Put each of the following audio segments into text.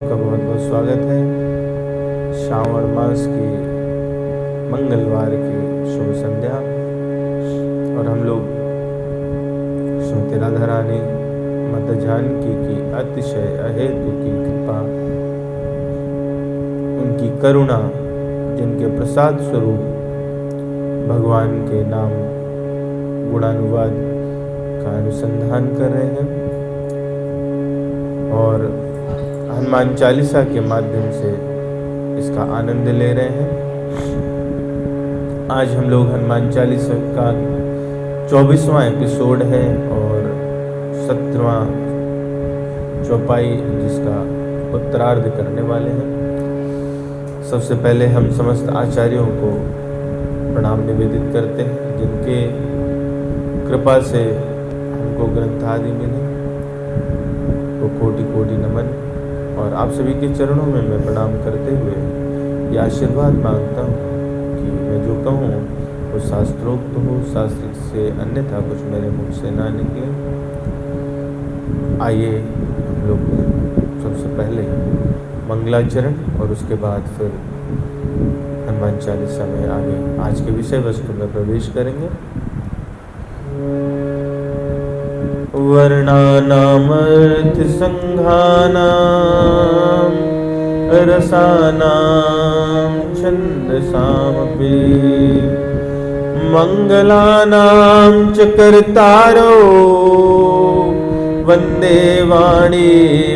का बहुत बहुत स्वागत है। श्रावण मास की मंगलवार की शुभ संध्या और हम लोग श्रीमती राधा रानी माता जानकी की अतिशय अहेतु की कृपा, उनकी करुणा, जिनके प्रसाद स्वरूप भगवान के नाम गुणानुवाद का अनुसंधान कर रहे हैं और हनुमान चालीसा के माध्यम से इसका आनंद ले रहे हैं। आज हम लोग हनुमान चालीसा का 24वां एपिसोड है और 17वां चौपाई जिसका उत्तरार्ध करने वाले हैं। सबसे पहले हम समस्त आचार्यों को प्रणाम निवेदित करते हैं, जिनके कृपा से हमको ग्रंथ आदि मिले, वो कोटि कोटि नमन। और आप सभी के चरणों में मैं प्रणाम करते हुए ये आशीर्वाद मांगता हूँ कि मैं जो कहूँ वो शास्त्रोक्त हो, शास्त्र से अन्यथा कुछ मेरे मुख से ना निकले। आइए हम लोग सबसे पहले मंगलाचरण और उसके बाद फिर हनुमान चालीसा में आगे आज के विषय वस्तु में प्रवेश करेंगे। वर्णानामर्थ संघानां रसानां छन्दसामपि मंगलानां च कर्तारो वन्दे वाणी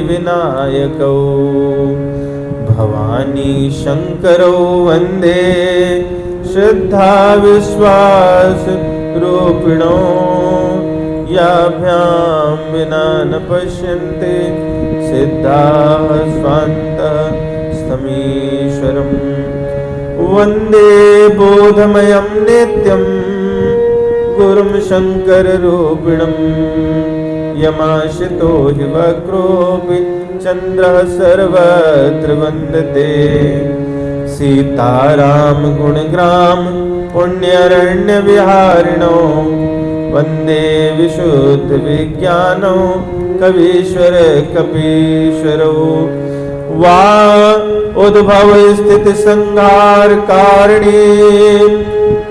विनायकौ भवानी शंकरौ वन्दे श्रद्धा विश्वास रूपिणौ याभ्यां विना न पश्यन्ते सिद्धाः स्वान्तः स्थमीश्वरम् वन्दे बोधमयं नित्यं गुरुं शङ्कररूपिणं यमाश्रितो हि वक्रोऽपि चन्द्रः सर्वत्र वन्दते सीताराम गुणग्राम पुण्यरण्यविहारिणो वन्दे विशुद्ध विज्ञानो कवीश्वर कपीश्वरो वा उद्भव स्थिति संहार कारिणी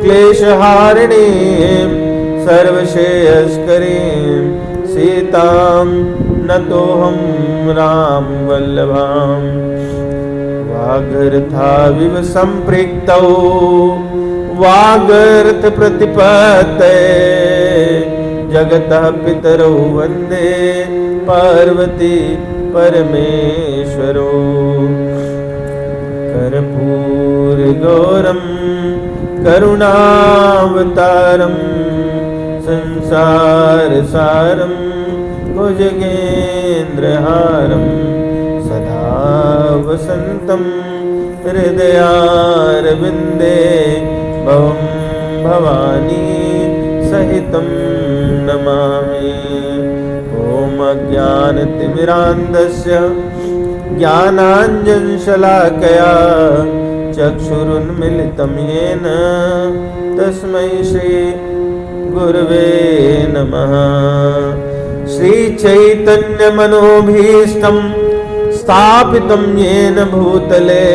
क्लेशहारिणी सर्वश्रेयस्करी सीतां नतोऽहं राम वल्लभां वागर्थाविव सम्पृक्तौ वागर्थ प्रतिपत्तये जगतः पितरौ वन्दे पार्वती परमेश्वरो कर्पूरगौरं करुणावतारं संसारसारं भुजगेन्द्रहारं सदा वसन्तं हृदयारविन्दे भवं भवानी सहितं नमामि। ॐ अज्ञानतिमिरान्धस्य ज्ञानाञ्जनशलाकया चक्षुरुन्मिलितं येन तस्मै श्री गुरवे नमः। श्रीचैतन्यमनोभीष्टं स्थापितं येन भूतले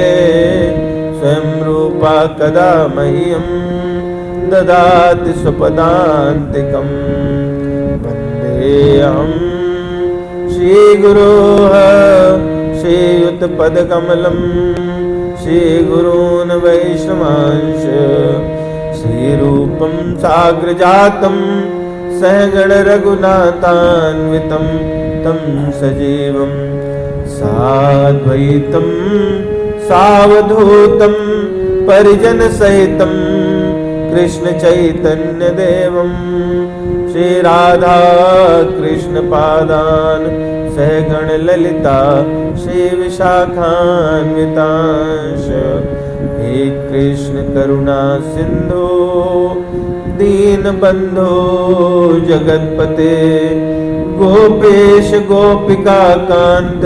स्वयं रूपा कदा मह्यं ददाति स्वपदान्तिकं वन्देऽहं श्रीगुरोः श्रीयुतपदकमलं श्रीगुरून् वैष्णवांश श्रीरूपं साग्रजातं सहगण रघुनाथान्वितं तं सजीवं साद्वैतं सावधूतं परिजनसहितं कृष्ण चैतन्य देवं श्री राधा कृष्ण पादान सहगण ललिता श्री विशाखान्वितांश। हे कृष्ण करुणा सिंधु दीनबंधो जगतपते गोपेश गोपिका कांत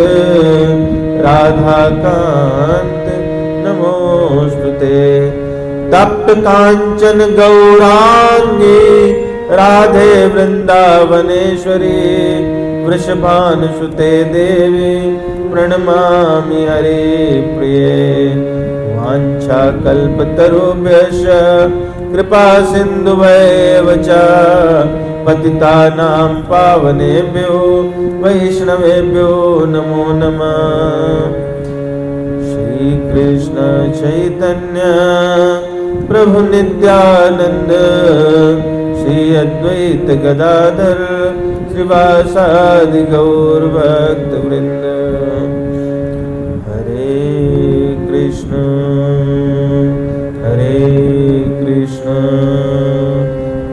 राधा कांत नमोस्तुते। तप्त कांचन गौरांगी राधे वृंदावनेश्वरी वृषभानुसुते देवी प्रणमामि हरे प्रिये। वाञ्छाकल्पतरुभ्यश्च कृपा सिन्धुभ्येव च पतितानां पावनेभ्यो वैष्णवेभ्यो नमो नमः। श्री कृष्ण चैतन्य प्रभु नित्यानंद श्री अद्वैत गदाधर श्रीवासादि गौर भक्त वृंद। हरे कृष्ण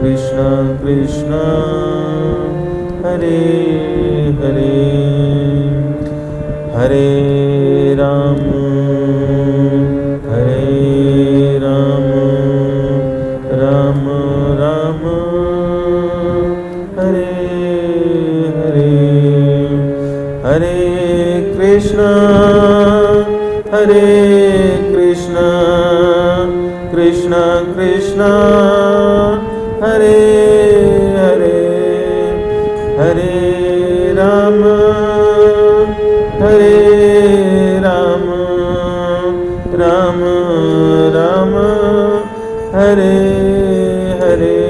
कृष्ण कृष्ण हरे हरे, हरे राम राम राम हरे हरे। हरे कृष्ण कृष्ण कृष्ण हरे हरे, हरे राम राम राम हरे हरे।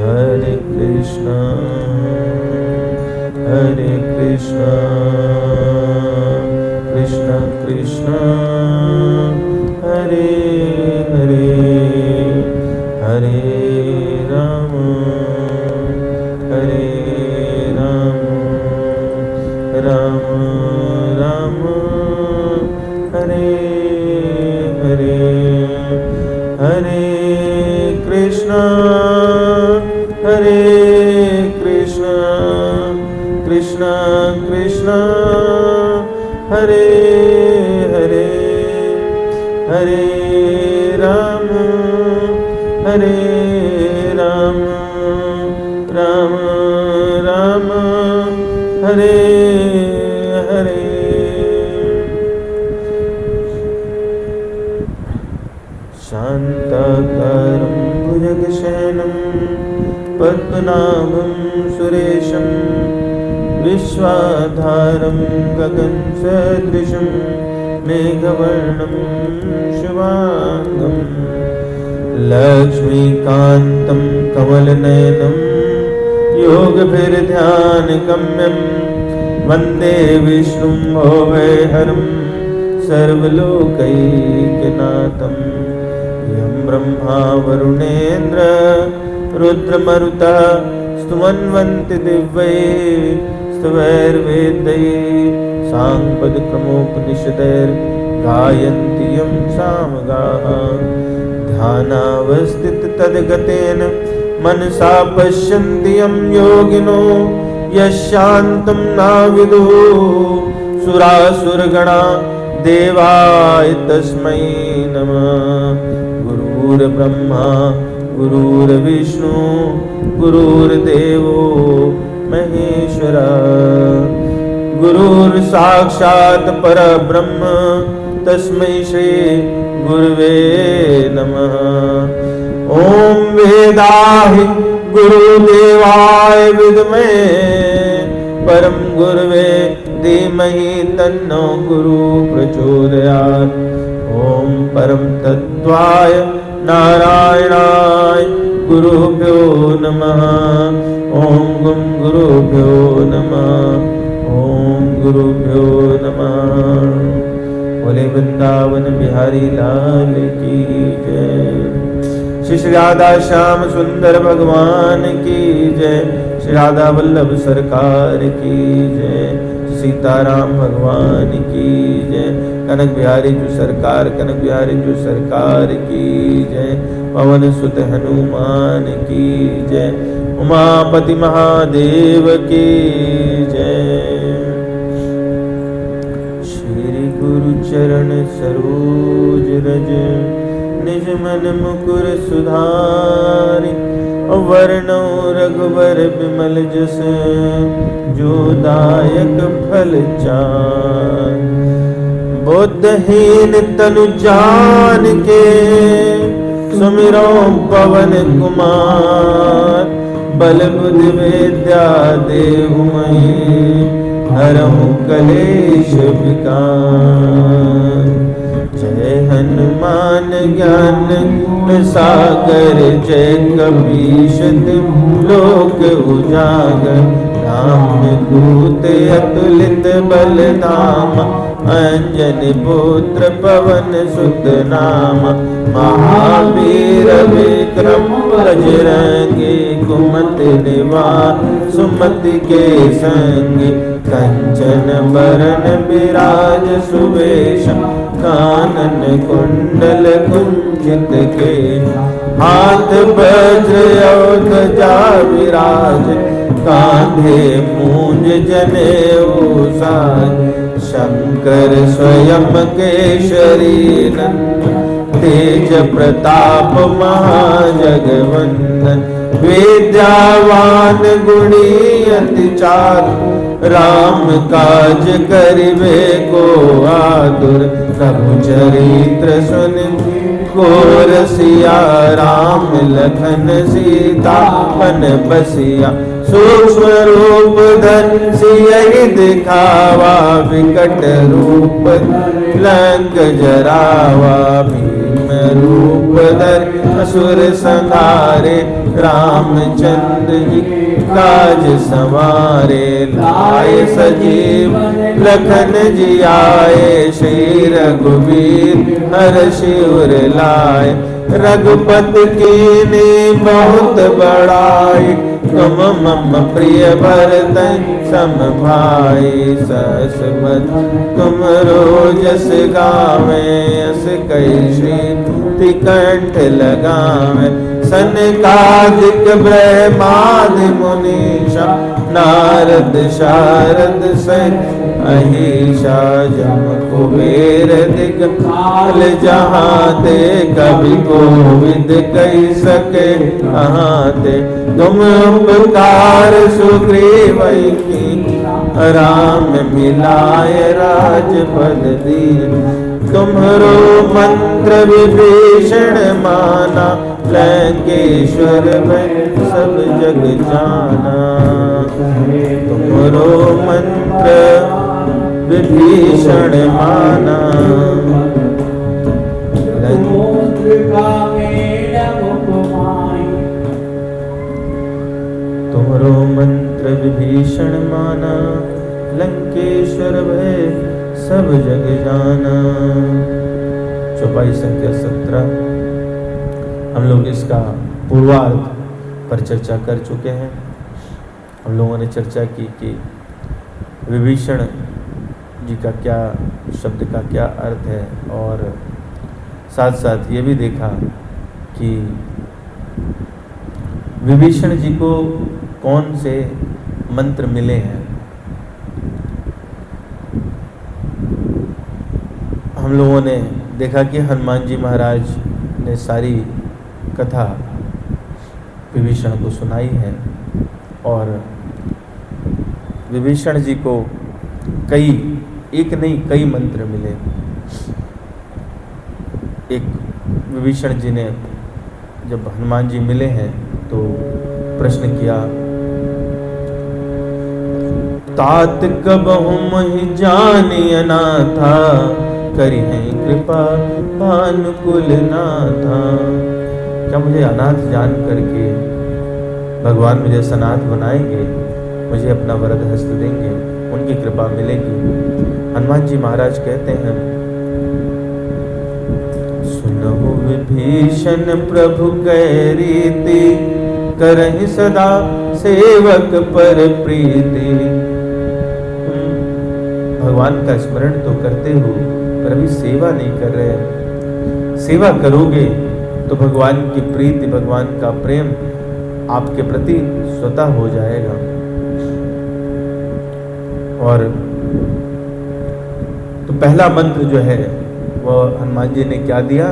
हरे कृष्ण कृष्ण कृष्ण हरे हरे, हरे राम राम राम हरे हरे। हरे कृष्ण कृष्ण कृष्ण हरे हरे, हरे राम राम राम हरे हरे। शान्ताकारं भुजगशयनं पद्मनाभं सुरेशं विश्वाधारं गगनसदृशं मेघवर्णं शुभांगं लक्ष्मीकान्तं कमलनयनं योगभिर्ध्यानगम्यं वन्दे विष्णुं भवभयहरं सर्वलोकैकनाथं। यं ब्रह्मा वरुणेन्द्र रुद्रमरुतः स्तुवन्वन्ति दिव्यैः स्तवैर्वेदैः साङ्गपदक्रमोपनिषदैर्गायन्ति यं सामगाः। ध्यानावस्थिततद्गतेन मनसा पश्यन्ति यं योगिनो यशान्तं नाविदुः सुरासुरगणा देवाय तस्मै नमः। गुरुर्ब्रह्मा गुरुर्विष्णु गुरुर्देवो महेश्वरः गुरुर्साक्षात् परब्रह्म तस्मै श्री गुरुवे नमः। ओम वेदाहि गुरुदेवाय विद्महे परम गुरुवे धीमहि तन्नो गुरु प्रचोदयात्। ओम परम तत्त्वाय नारायणाय गुरुभ्यो नमः। ओम गुम गुरुभ्यो नमः। ओम गुरुभ्यो नमः। बोले वृंदावन बिहारी लाल की जय। श्री राधा श्याम सुंदर भगवान की जय। श्री राधा वल्लभ सरकार की जय। सीताराम भगवान की जय। कनक बिहारी जो सरकार की जय। पवन सुत हनुमान की जय। उमापति महादेव की जय। श्री गुरु चरण सरोज रज निज मन मुकुर सुधारि। वर्णो रघुवर विमल जस जो दायक फल चार। बुद्धहीन तनु जान के सुमिरो पवन कुमार। बल बुद्धि विद्या देहु महि, हरहु कलेश विकार। जय हनुमान ज्ञान गुण सागर, जय कपीश तिहुँ लोक उजागर। राम दूत अतुलित बल धामा, अंजनी पुत्र पवन सुत नामा। महावीर विक्रम बजरंगी, कुमति निवार सुमति के संगी। कंचन बरन विराज सुवेश, कानन कुंडल कुंचित के। हाथ वज्र और ध्वजा विराज, कांधे मूंज जनेऊ साज। शंकर स्वयं केसरी नंदन, तेज प्रताप महाजगवंदन। विद्यावान गुणी अति चातुर, राम काज करिबे को आतुर। प्रभु चरित्र सुनि को रसिया, राम लखन सीता मन बसिया। सूक्ष्म रूप धरि सियहि दिखावा, विकट रूप लंक जरावा। भीम रूप धरि असुर संहारे, रामचंद्र जी काज संवारे। लाए सजीवन लखन जियाए, श्री रघुवीर हर्षि उर लाए। रघुपति कीन्ही बहुत बड़ाई, तुम मम प्रिय भरतहि सम भाई। सहस बदन तुम रोजस गावें, यस कहि श्रीपति कंठ लगावें। सनकादिक ब्रह्मादि मुनीषा, नारद शारद सहित अहिषा। जम कुबेर दिक्पाल जहाँ ते, कवि कोविद कहि सके कहाँ ते। तुम उपकार सुग्रीवहि कीन्हा, राम मिलाय राजपद दीन्हा। तुम्हरो मंत्र विभीषण माना, लंकेश्वर भय सब जग जाना। तुम्हरो मंत्र विभीषण माना, तुम्हरो मंत्र विभीषण माना। लंकेश्वर भय सब जग जाना। चौपाई संख्या 17 हम लोग इसका पूर्वार्ध पर चर्चा कर चुके हैं। हम लोगों ने चर्चा की कि विभीषण जी का क्या शब्द का क्या अर्थ है, और साथ साथ ये भी देखा कि विभीषण जी को कौन से मंत्र मिले हैं। हम लोगों ने देखा कि हनुमान जी महाराज ने सारी कथा विभीषण को सुनाई है, और विभीषण जी को एक नहीं कई मंत्र मिले। एक विभीषण जी ने जब हनुमान जी मिले हैं तो प्रश्न किया, तात कबहु मोहि जानिय नाथा, करी है कृपा भानुकुल नाथा। क्या मुझे अनाथ जान करके भगवान मुझे सनाथ बनाएंगे, मुझे अपना वरद हस्त देंगे, उनकी कृपा मिलेगी। हनुमान जी महाराज कहते हैं, सुनहु विभीषण प्रभु कह रीति, करहि सदा सेवक पर प्रीति। भगवान का स्मरण तो करते हो पर अभी सेवा नहीं कर रहे। सेवा करोगे तो भगवान की प्रीति, भगवान का प्रेम आपके प्रति स्वतः हो जाएगा। और तो पहला मंत्र जो है वह हनुमान जी ने क्या दिया,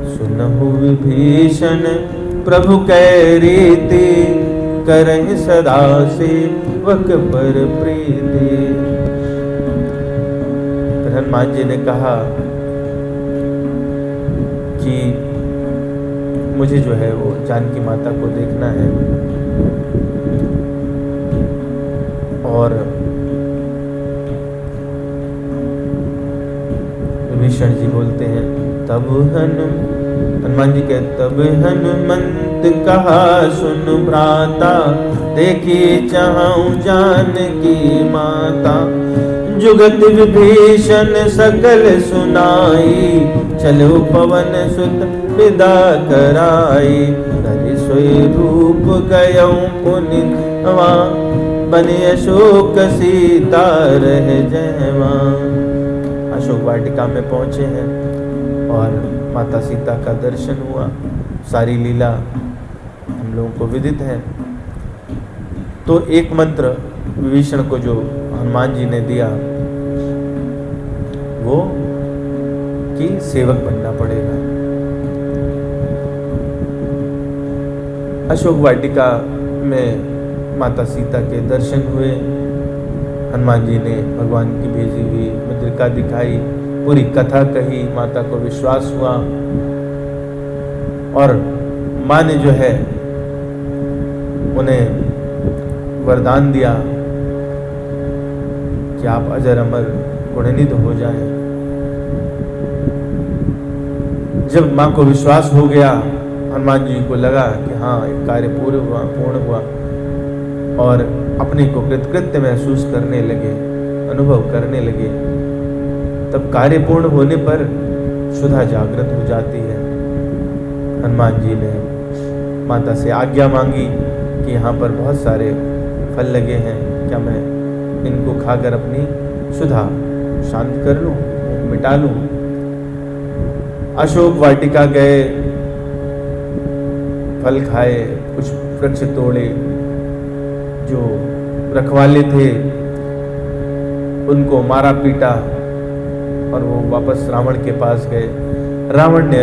सुनहु विभीषण प्रभु कह रीति, करहि सदा सेवक पर प्रीति। फिर हनुमान जी ने कहा कि मुझे जो है वो जानकी माता को देखना है, और विभीषण जी बोलते हैं, तब हनुमान जी के तब हनुमंत कहा सुन भ्राता, देखी चाहूं जानकी माता। जुगत विभीषण सकल सुनाई, चलो पवन सुत विदा कराई। धरि सोई रूप गयऊं पुनितवा, बने अशोक सीता रह जयवा। अशोक वाटिका में पहुंचे हैं और माता सीता का दर्शन हुआ। सारी लीला हम लोगों को विदित है। तो एक मंत्र विभीषण को जो हनुमान जी ने दिया वो कि सेवक बनना पड़ेगा। अशोक वाटिका में माता सीता के दर्शन हुए। हनुमान जी ने भगवान की भेजी हुई मुद्रिका दिखाई, पूरी कथा कही, माता को विश्वास हुआ और माँ ने जो है उन्हें वरदान दिया कि आप अजर अमर गुणनिध हो जाएं। जब माँ को विश्वास हो गया, हनुमान जी को लगा कि हाँ एक कार्य पूर्ण हुआ और अपने को कृतकृत्य महसूस करने लगे, अनुभव करने लगे। तब कार्य पूर्ण होने पर सुधा जागृत हो जाती है। हनुमान जी ने माता से आज्ञा मांगी कि यहाँ पर बहुत सारे फल लगे हैं, क्या मैं इनको खाकर अपनी सुधा शांत कर लूं, मिटा लूं। अशोक वाटिका गए, फल खाए, कुछ वृक्ष तोड़े, जो रखवाले थे उनको मारा पीटा और वो वापस रावण के पास गए। रावण ने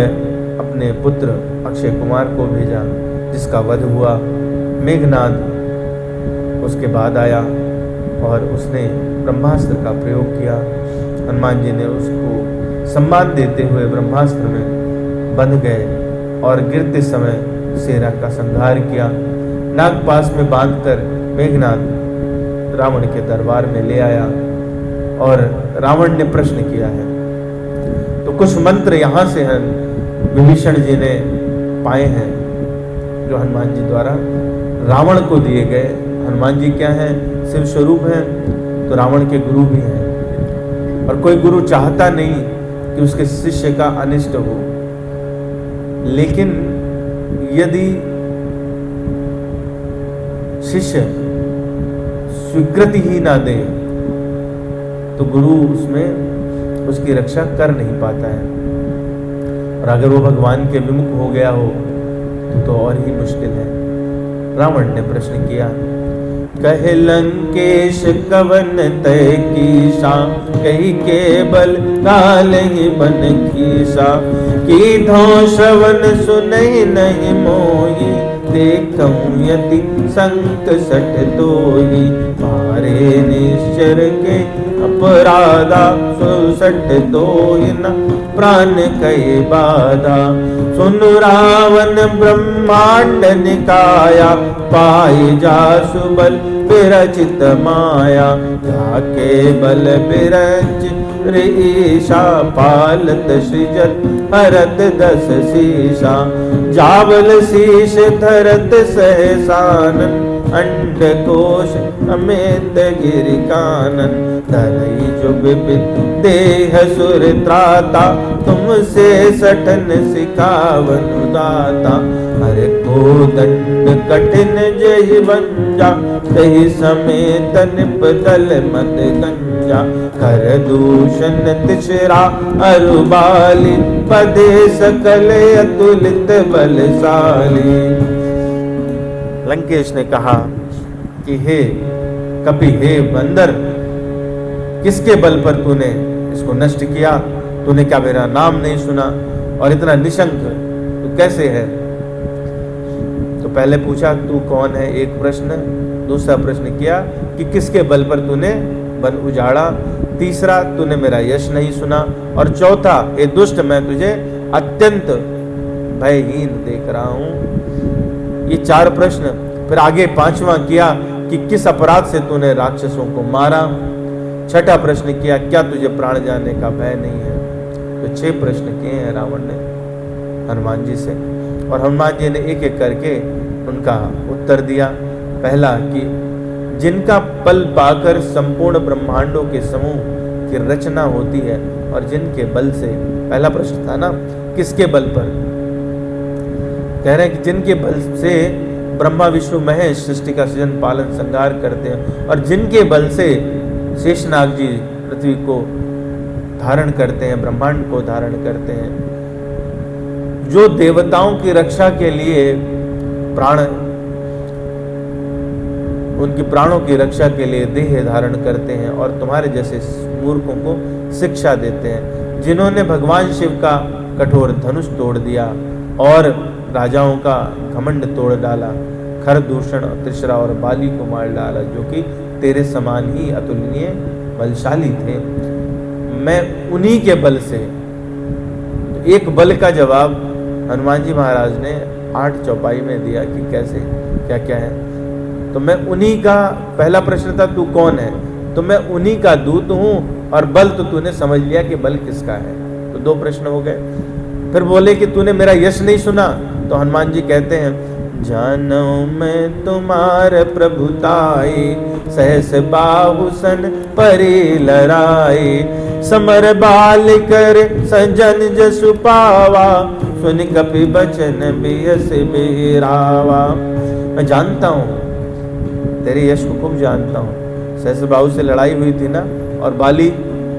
अपने पुत्र अक्षय कुमार को भेजा जिसका वध हुआ। मेघनाद उसके बाद आया और उसने ब्रह्मास्त्र का प्रयोग किया। हनुमान जी ने उसको सम्मान देते हुए ब्रह्मास्त्र में बंध गए और गिरते समय शेरा का संहार किया। नागपास में बांधकर मेघनाद रावण के दरबार में ले आया और रावण ने प्रश्न किया है। तो कुछ मंत्र यहाँ से हैं विभीषण जी ने पाए हैं जो हनुमान जी द्वारा रावण को दिए गए। हनुमान जी क्या हैं? शिव स्वरूप हैं, तो रावण के गुरु भी हैं। और कोई गुरु चाहता नहीं कि उसके शिष्य का अनिष्ट हो, लेकिन यदि शिष्य स्वीकृति ही ना दे तो गुरु उसमें उसकी रक्षा कर नहीं पाता है। और अगर वो भगवान के विमुख हो गया हो तो और ही मुश्किल है। रावण ने प्रश्न किया, कहे लंकेश कवन तय कीसा, कही के बल काल ही बन कीसा। की धो श्रवण सुनहि नहीं मोही, देखऊं यदि संक सठ तोही। मारे निश्चर के अपराधा, सुसठ तोहि न प्राण कई बाधा। सुन रावण ब्रह्मांड निकाया, पाई जासु बल विरचित माया। जाके बल विरच ईशा, पालत सृजत हरत दस शीशा। जावल शीश धरत सहसानन, अंड कोश अमित गिरि कानन। धरई जो विपित देह सुर त्राता, तुमसे सठन सिखावन दाता। हर को दंड कठिन जय बंजा, तहि समेत निपदल मद गंजा। कर दूषण तिसरा अरुबाली, पदे सकल अतुलित बलशाली। लंकेश ने कहा कि हे कपि, हे बंदर, किसके बल पर तूने इसको नष्ट किया? तूने क्या मेरा नाम नहीं सुना? और इतना निशंक तू कैसे है? तो पहले पूछा तू कौन है, एक प्रश्न। दूसरा प्रश्न किया कि किसके बल पर तूने वन उजाड़ा। तीसरा, तूने मेरा यश नहीं सुना। और चौथा, हे दुष्ट, मैं तुझे अत्यंत भयहीन देख रहा हूं। ये चार प्रश्न फिर आगे 5वां किया कि किस अपराध से तूने राक्षसों को मारा। 6ठा प्रश्न किया, क्या तुझे प्राण जाने का भय नहीं है। तो 6 प्रश्न किए हैं रावण ने हनुमान जी से, और हनुमान जी ने एक एक करके उनका उत्तर दिया। पहला कि जिनका बल पाकर संपूर्ण ब्रह्मांडों के समूह की रचना होती है, और जिनके बल से, पहला प्रश्न था ना, किसके बल पर, कह रहे हैं कि जिनके बल से ब्रह्मा विष्णु महेश सृष्टि का सृजन पालन संहार करते हैं, और जिनके बल से शेषनाग जी पृथ्वी को धारण करते हैं, ब्रह्मांड को धारण करते हैं, जो देवताओं की रक्षा के लिए प्राण, उनकी प्राणों की रक्षा के लिए देह धारण करते हैं, और तुम्हारे जैसे मूर्खों को शिक्षा देते हैं, जिन्होंने भगवान शिव का कठोर धनुष तोड़ दिया और राजाओं का घमंड तोड़ डाला, खरदूषण, त्रिशरा और बाली को मार डाला, जो कि तेरे समान ही अतुलनीय बलशाली थे। मैं उन्हीं के बल से, तो एक बल का जवाब हनुमान जी महाराज ने 8 चौपाई में दिया कि कैसे क्या क्या है। तो मैं उन्हीं का, पहला प्रश्न था तू कौन है, तो मैं उन्हीं का दूत हूं, और बल तो तूने समझ लिया कि बल किसका है। तो 2 प्रश्न हो गए। फिर बोले कि तूने मेरा यश नहीं सुना, तो हनुमान जी कहते हैं, जानो मैं तुम्हार प्रभुताई, सहस बाहु सन परी लड़ाई, समर बाल कर सजन जसु पावा, सुन कपि बचन बियस बिरावा। मैं जानता हूँ तेरे यश को, खूब जानता हूँ। सहस बाहु से लड़ाई हुई थी ना, और बाली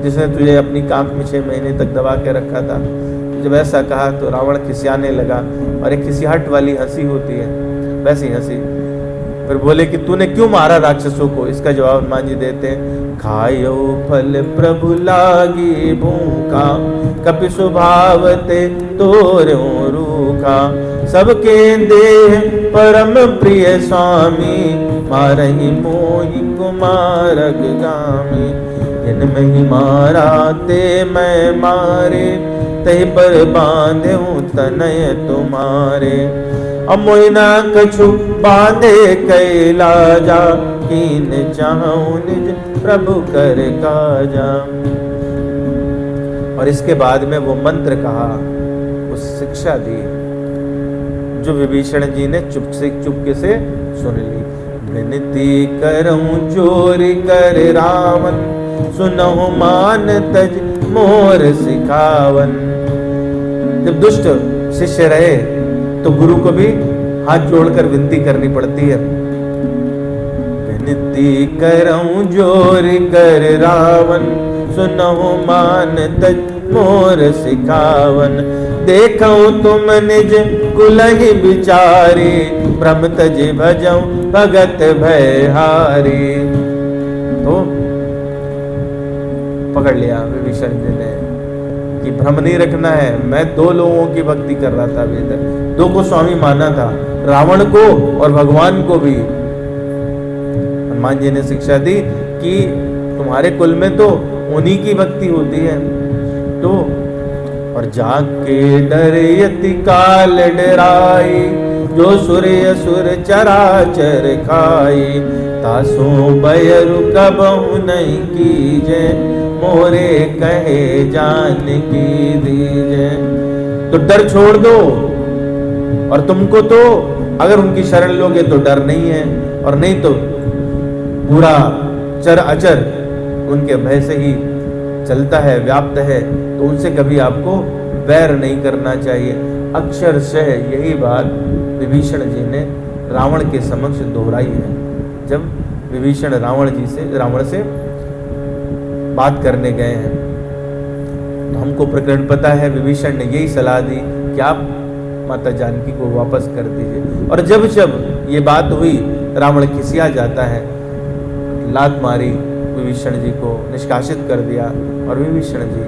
जिसने तुझे अपनी कांख में 6 महीने तक दबा के रखा था, जब ऐसा कहा तो रावण खिसियाने लगा, और एक खिसियाहट वाली हंसी होती है, वैसी हंसी। फिर बोले कि तूने क्यों मारा राक्षसों को। इसका जवाब हनुमान जी देते हैं, खायो फल प्रभु लागी भूखा, कपि स्वभावते तोर्यो रूखा, सबके देह परम प्रिय स्वामी, मारहि मोहि कुमारग गामी, जिनमें ही मारा ते मैं मारे, तहि पर बांधे तनय तुम्हारे, अमोइना कछु बांधे कैला जा, कीन चाहूं निज प्रभु कर काजा। और इसके बाद में वो मंत्र कहा, उस शिक्षा दी जो विभीषण जी ने चुपके से सुन ली। विनती करऊं चोरी कर रावण, सुनहु मान तज मोर सिखावन। जब दुष्ट शिष्य रहे तो गुरु को भी हाथ जोड़कर विनती करनी पड़ती है। विनती करऊं जोर कर रावण, सुनहु मान तज मोर सिखावन, देखऊं तुम निज कुलहि बिचारी, भ्रम तज भजऊं भगत भयहारी। तो पकड़ लिया विभीषण जी ने कि भ्रम नहीं रखना है। मैं 2 लोगों की भक्ति कर रहा था, अभी तक 2 को स्वामी माना था, रावण को और भगवान को भी। हनुमान जी ने शिक्षा दी कि तुम्हारे कुल में तो उन्हीं की भक्ति होती है। तो और जाके डर यति काल डराई, जो सूर्य असुर चराचर खाई, तासो बयरु कबहु नहीं कीजे, मोरे कहे जान की दीजे। तो डर छोड़ दो, और तुमको तो अगर उनकी शरण लोगे तो डर नहीं है, और नहीं तो पूरा चर अचर उनके भय से ही चलता है, व्याप्त है। तो उनसे कभी आपको वैर नहीं करना चाहिए। अक्षरशः यही बात विभीषण जी ने रावण के समक्ष दोहराई है। जब विभीषण रावण से बात करने गए हैं, तो हमको प्रकरण पता है, विभीषण ने यही सलाह दी कि आप माता जानकी को वापस कर दीजिए। और जब जब ये बात हुई, रावण खिसिया जाता है, लात मारी, विभीषण जी को निष्कासित कर दिया, और विभीषण जी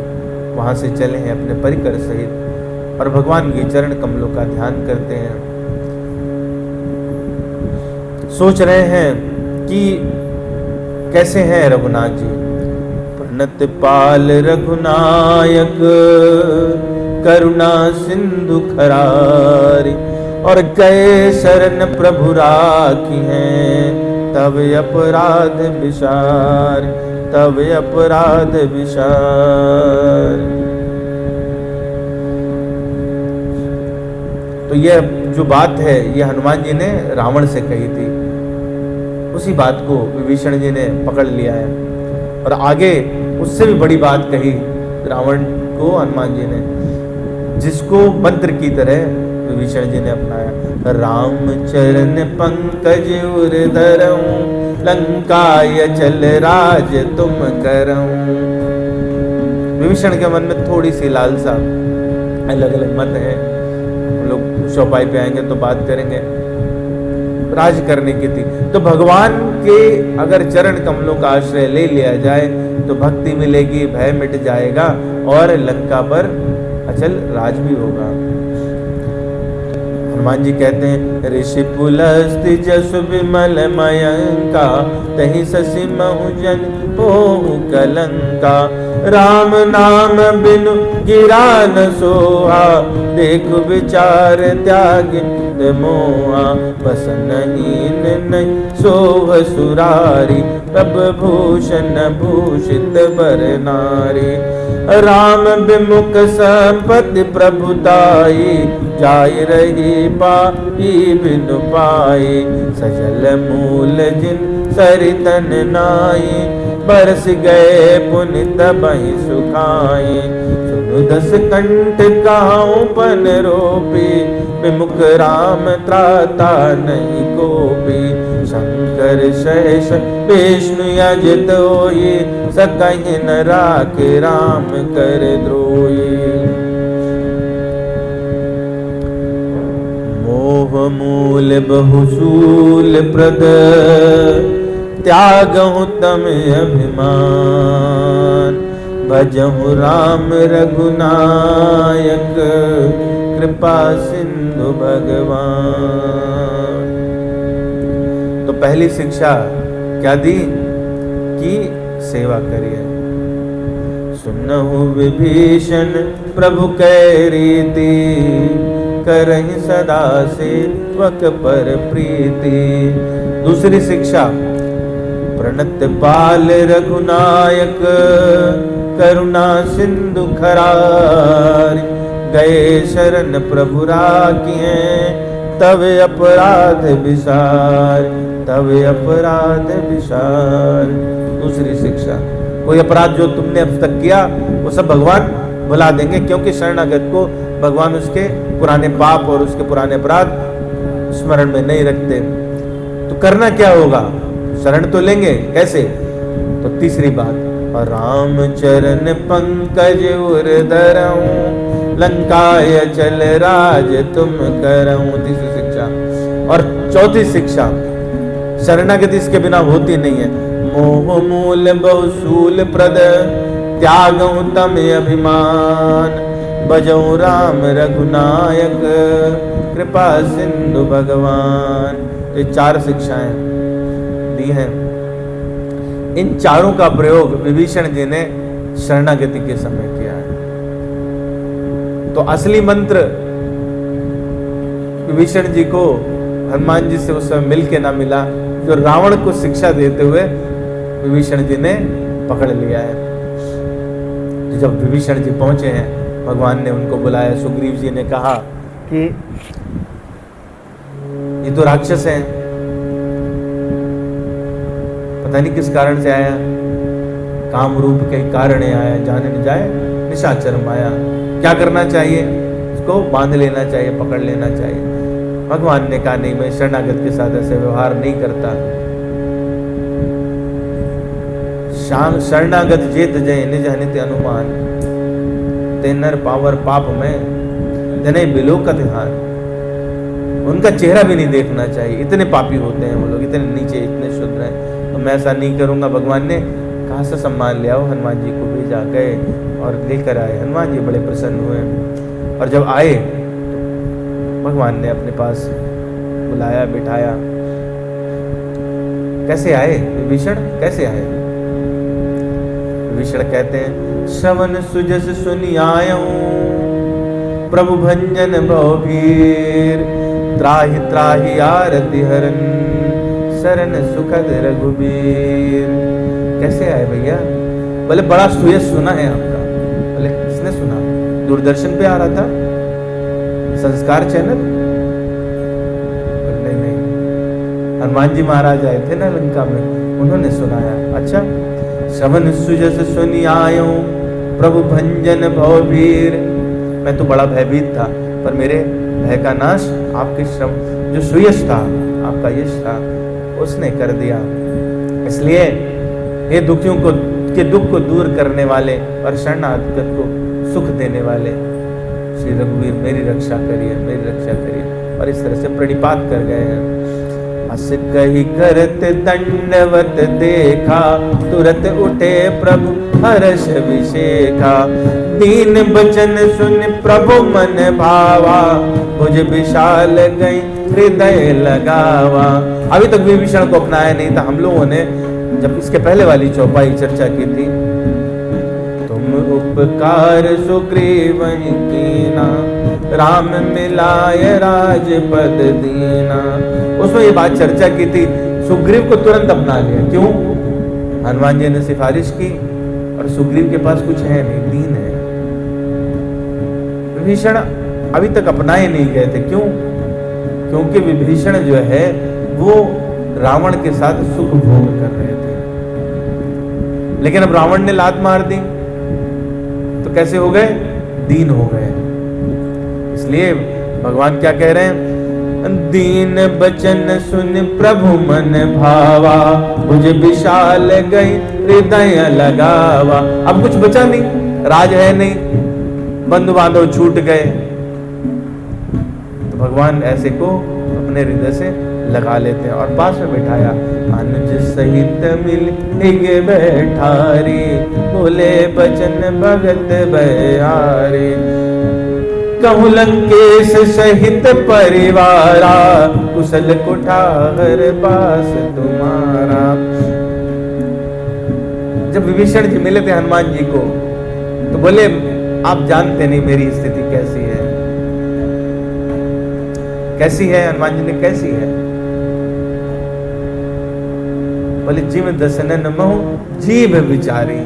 वहां से चले हैं अपने परिकर सहित, और भगवान के चरण कमलों का ध्यान करते हैं। सोच रहे हैं कि कैसे हैं रघुनाथ जी। प्रणत पाल रघुनायक, करुणा सिंधु खरारी, और गए शरण प्रभु राखी हैं, तब अपराध विसार, तब अपराध विसार। तो यह जो बात है ये हनुमान जी ने रावण से कही थी, उसी बात को विभीषण जी ने पकड़ लिया है और आगे उससे भी बड़ी बात कही रावण को हनुमान जी ने, जिसको मंत्र की तरह विभीषण जी ने अपनाया। राम चरण पंकज उर धरऊं, लंकाय चल राज तुम करऊं। विभीषण के मन में थोड़ी सी लालसा, अलग अलग मत है, हम लोग चौपाई पे आएंगे तो बात करेंगे, राज करने की थी। तो भगवान के अगर चरण कमलों का आश्रय ले लिया जाए तो भक्ति मिलेगी, भय मिट जाएगा और लंका पर अचल राज भी होगा। हनुमान जी कहते हैं ऋषि पुलस्ति जसु विमल मयंका, तहि ससि महु जन होहु कलंका। राम नाम बिनु गिरा न सोहा, देखु विचार त्याग मोहा। बसनहीन नहीं सोह सुरारी, प्रभ भूषण भूषित बर नारी। राम विमुख संपत्ति प्रभुताई, जाय रही पाई बिनु पाई। सजल मूल जिन सरितन नाई, बरस गए पुनित बहि सुखाई। सुनु दस कंठ काहू पन रोपी, विमुख राम त्राता नहीं कोपी। शंकर शेष विष्णु यजित होई, सकहि न राखे राम कर द्रोही। मोह मूल बहुसूल प्रद, त्यागहु तम अभिमान। भजहु राम रघुनायक, कृपा सिंधु भगवान। तो पहली शिक्षा क्या दी कि सेवा करिए। सुनहु विभीषण प्रभु कै रीति, करहि सदा सेवक पर प्रीति। दूसरी शिक्षा प्रणत पाल रघुनायक, करुणा सिंधु खरारी। गए शरण प्रभु राखिए, तब अपराध विसार, तब अपराध विसार। दूसरी शिक्षा, कोई अपराध जो तुमने अब तक किया वो सब भगवान भुला देंगे, क्योंकि शरणागत को भगवान उसके पुराने पाप और उसके पुराने अपराध स्मरण में नहीं रखते। तो करना क्या होगा? शरण तो लेंगे, कैसे? तो तीसरी बात, और राम चरण पंकज उर धरऊं, लंकाय चल राज तुम करऊं। तीसरी शिक्षा। और चौथी शिक्षा, शरणागति इसके बिना होती नहीं है। मोह मूल बहुसूल प्रद, त्यागऊं तम अभिमान। भजऊं राम रघुनायक, कृपा सिंधु भगवान। ये चार शिक्षाएं दी हैं। इन चारों का प्रयोग विभीषण जी ने शरणागति के समय किया है। तो असली मंत्र विभीषण जी को हनुमान जी से उस समय मिल के ना मिला, जो रावण को शिक्षा देते हुए विभीषण जी ने पकड़ लिया है। तो जब विभीषण जी पहुंचे हैं, भगवान ने उनको बुलाया। सुग्रीव जी ने कहा कि ये तो राक्षस हैं, पता नहीं किस कारण से आया, काम रूप के कारण आया, जाने न जाए निशाचर माया। क्या करना चाहिए? इसको बांध लेना चाहिए, पकड़ लेना चाहिए। भगवान ने कहा नहीं, मैं शरणागत के साथ ऐसे व्यवहार नहीं करता। शरणागत जेत जय निज हनित अनुमान, ते नर पावर पाप में जने बिलोकत हार। उनका चेहरा भी नहीं देखना चाहिए, इतने पापी होते हैं वो लोग, इतने नीचे, इतने शुद्ध हैं। तो मैं ऐसा नहीं करूंगा। भगवान ने कहाँ से सम्मान ले आओ, हनुमान जी को भेजा, गए और लेकर आए। हनुमान जी बड़े प्रसन्न हुए और जब आए तो भगवान ने अपने पास बुलाया, बिठाया। कैसे आए विभीषण? कैसे आए? विभीषण कहते हैं, श्रवण सुजस सुनि आयऊं, प्रभु भंजन भवभीर। त्राहि त्राहि आरति हरन, शरण सुखद रघुबीर। कैसे आए भैया? बोले बड़ा सुयश सुना है आपका। बोले किसने सुना? दूरदर्शन पे आ रहा था, संस्कार चैनल। नहीं नहीं, हनुमान जी महाराज आए थे ना लंका में, उन्होंने सुनाया। अच्छा, श्रवण सुजस सुनि आयो प्रभु भंजन भवभीर। मैं तो बड़ा भयभीत था, पर मेरे भय का नाश आपके श्रम, जो सुयश था, आपका यश था, उसने कर दिया। इसलिए ये दुखियों को के दुख को दूर करने वाले और शरणागत को सुख देने वाले श्री रघुवीर मेरी रक्षा करिए, मेरी रक्षा करिए। और इस तरह से प्रणिपात कर गए हैं। हस कही करत दंडवत देखा, तुरत उठे प्रभु हर्ष विशेखा। दीन बचन सुन प्रभु मन भावा, भुज विशाल गई हृदय लगावा। अभी तक विभीषण को अपनाया नहीं था। हम लोगों ने जब इसके पहले वाली चौपाई चर्चा की थी, तुम उपकार सुग्रीवहि कीना, राम मिलाय राजपद दीना। उसमें ये बात चर्चा की थी, सुग्रीव को तुरंत अपना लिया। क्यों? हनुमान जी ने सिफारिश की और सुग्रीव के पास कुछ है नहीं, दीन है। विभीषण अभी तक अपनाए नहीं गए थे। क्यों? क्योंकि विभीषण जो है वो रावण के साथ सुख भोग कर रहे थे। लेकिन अब रावण ने लात मार दी तो कैसे हो गए? दीन हो गए। इसलिए भगवान क्या कह रहे हैं? दीन बचन सुन प्रभु मन भावा, मुझे विशाल गई हृदय लगावा। अब कुछ बचा नहीं, राज है नहीं, बंधु बांधव छूट गए, तो भगवान ऐसे को अपने हृदय से लगा लेते हैं और पास में बिठाया। अनुज सहित मिल गे बैठारी, बोले बचन भगत बयारे। कहूँ लंकेश सहित परिवारा, कुशल कुठार पास तुम्हारा। जब विभीषण जी मिले थे हनुमान जी को, तो बोले आप जानते नहीं मेरी स्थिति कैसी है। कैसी है? हनुमान जी ने कैसी है? बोले जिम दसनन महु जीव विचारी।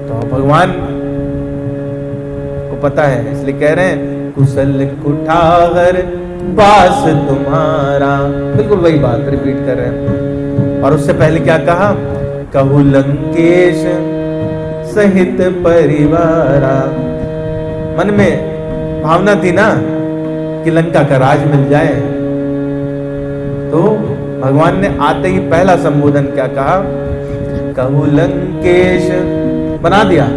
तो भगवान को पता है, इसलिए कह रहे हैं कुशल कुठार पास तुम्हारा। बिल्कुल वही बात रिपीट कर रहे हैं। और उससे पहले क्या कहा? कहु लंकेश सहित परिवारा। मन में भावना थी ना कि लंका का राज मिल जाए, तो भगवान ने आते ही पहला संबोधन क्या कहा? कहु लंकेश, बना दिया।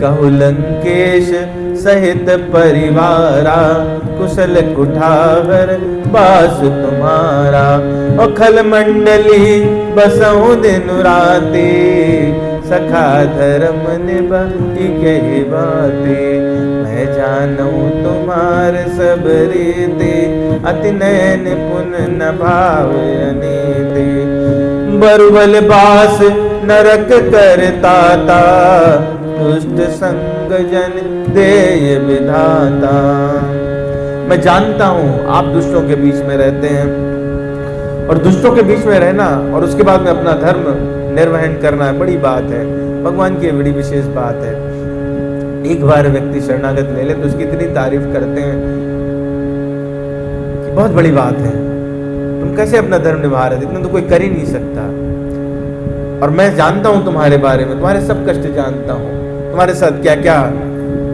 कहु लंकेश सहित परिवारा, कुशल कुठार बास तुम्हारा। और खल मंडली बसऊं दिन राती, सखा धर्म निभाई कही बातें। मैं जानू तुम्हार सब रीति, अति नयन पुन न भाव अनीति। बरुबल बास नरक करता ता, दुष्ट संग जन देय विधाता। मैं जानता हूं आप दुष्टों के बीच में रहते हैं, और दुष्टों के बीच में रहना और उसके बाद में अपना धर्म निर्वहन करना बड़ी बात है। भगवान की बड़ी विशेष बात है। एक बार व्यक्ति शरणागत ले ले तो उसकी इतनी तारीफ करते हैं कि बहुत बड़ी बात है, तुम कैसे अपना धर्म निभा रहे थे, इतना तो कोई कर ही नहीं सकता। और मैं जानता हूं तुम्हारे बारे में, तुम्हारे सब कष्ट जानता हूं, तुम्हारे साथ क्या क्या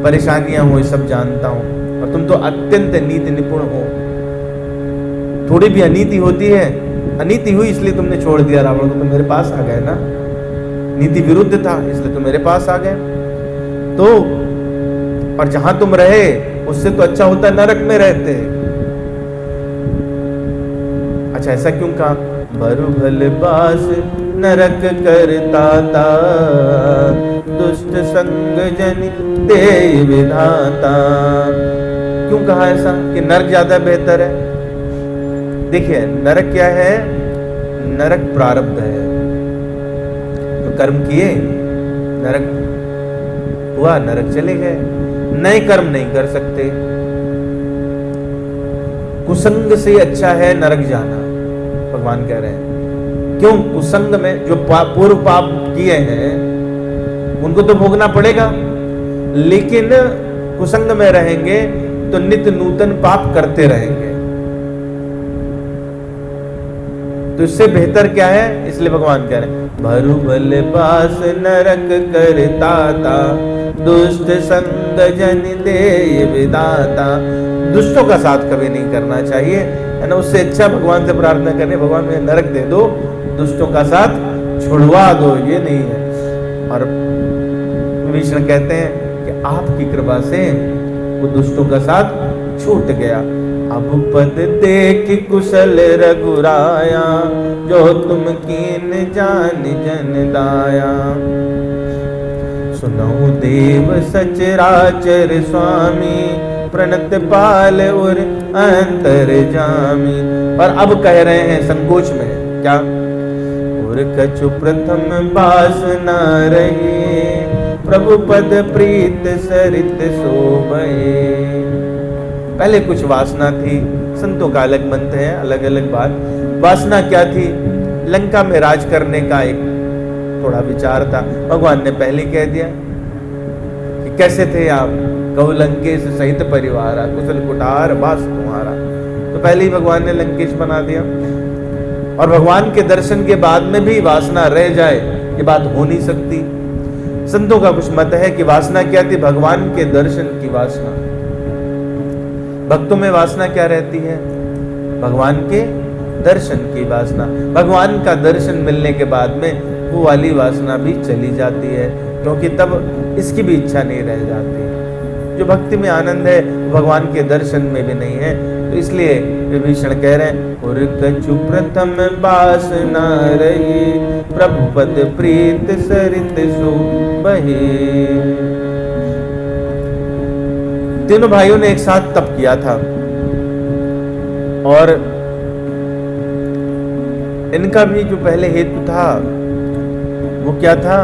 परेशानियां हुई सब जानता हूं, और तुम तो अत्यंत नीति निपुण हो। थोड़ी भी अनीति होती है, अनीति हुई इसलिए तुमने छोड़ दिया रावण को, तुम मेरे पास आ गए ना। नीति विरुद्ध था इसलिए तुम मेरे पास आ गए। तो और जहां तुम रहे उससे तो अच्छा होता नरक में रहते। अच्छा, ऐसा क्यों कहा? बरुभल बास नरक करता ता, दुष्ट संग जन देय विधाता। क्यों कहा ऐसा कि नरक ज्यादा बेहतर है? देखिए, नरक क्या है? नरक प्रारब्ध है। तो कर्म किए, नरक हुआ, नरक चले गए। नए कर्म नहीं कर सकते। कुसंग से अच्छा है नरक जाना, भगवान कह रहे हैं। क्यों? कुसंग में जो पूर्व पाप किए हैं उनको तो भोगना पड़ेगा, लेकिन कुसंग में रहेंगे तो नित्य नूतन पाप करते रहेंगे। तो इससे बेहतर क्या है? इसलिए भगवान कह रहे हैं भरु बल बास नरक करता था, दुष्ट संग जन दे विदाता। दुष्टों का साथ कभी नहीं करना चाहिए, है ना। उससे अच्छा भगवान से प्रार्थना करनी, भगवान मुझे नरक दे दो, दुष्टों का साथ छुड़वा दो, ये नहीं है। और विभीषण कहते हैं कि आपकी कृपा से वो दुष्टों का साथ छूट गया। अब पद देख कुशल रघुराया, जो तुम कीन जान जन दाया। सुनहु देव सचराचर स्वामी, प्रणत पाल और अंतर जामी। और अब कह रहे हैं संकोच में, क्या? और कछु प्रथम बास न रही, प्रभु पद प्रीत सरित शोभे। पहले कुछ वासना थी, संतों का अलग मंत्र है, अलग अलग बात। वासना क्या थी? लंका में राज करने का एक थोड़ा विचार था। भगवान ने पहले कह दिया कि कैसे थे आप, कहु लंकेश सहित परिवार, कुशल कुठार वास तुम्हारा। तो पहले ही भगवान ने लंकेश बना दिया। और भगवान के दर्शन के बाद में भी वासना रह जाए, ये बात हो नहीं सकती। संतों का कुछ मत है कि वासना क्या थी? भगवान के दर्शन की वासना। भक्तों में वासना क्या रहती है? भगवान के दर्शन की वासना। भगवान का दर्शन मिलने के बाद में वो वाली वासना भी चली जाती है, क्योंकि तब इसकी भी इच्छा नहीं रह जाती। जो भक्ति में आनंद है भगवान के दर्शन में भी नहीं है। तो इसलिए विभीषण कह रहे हैं और कछु प्रथम बास न रही, प्रभु पद प्रीत सरित शोभे। तीनों भाइयों ने एक साथ तप किया था और इनका भी जो पहले हेतु था वो क्या था?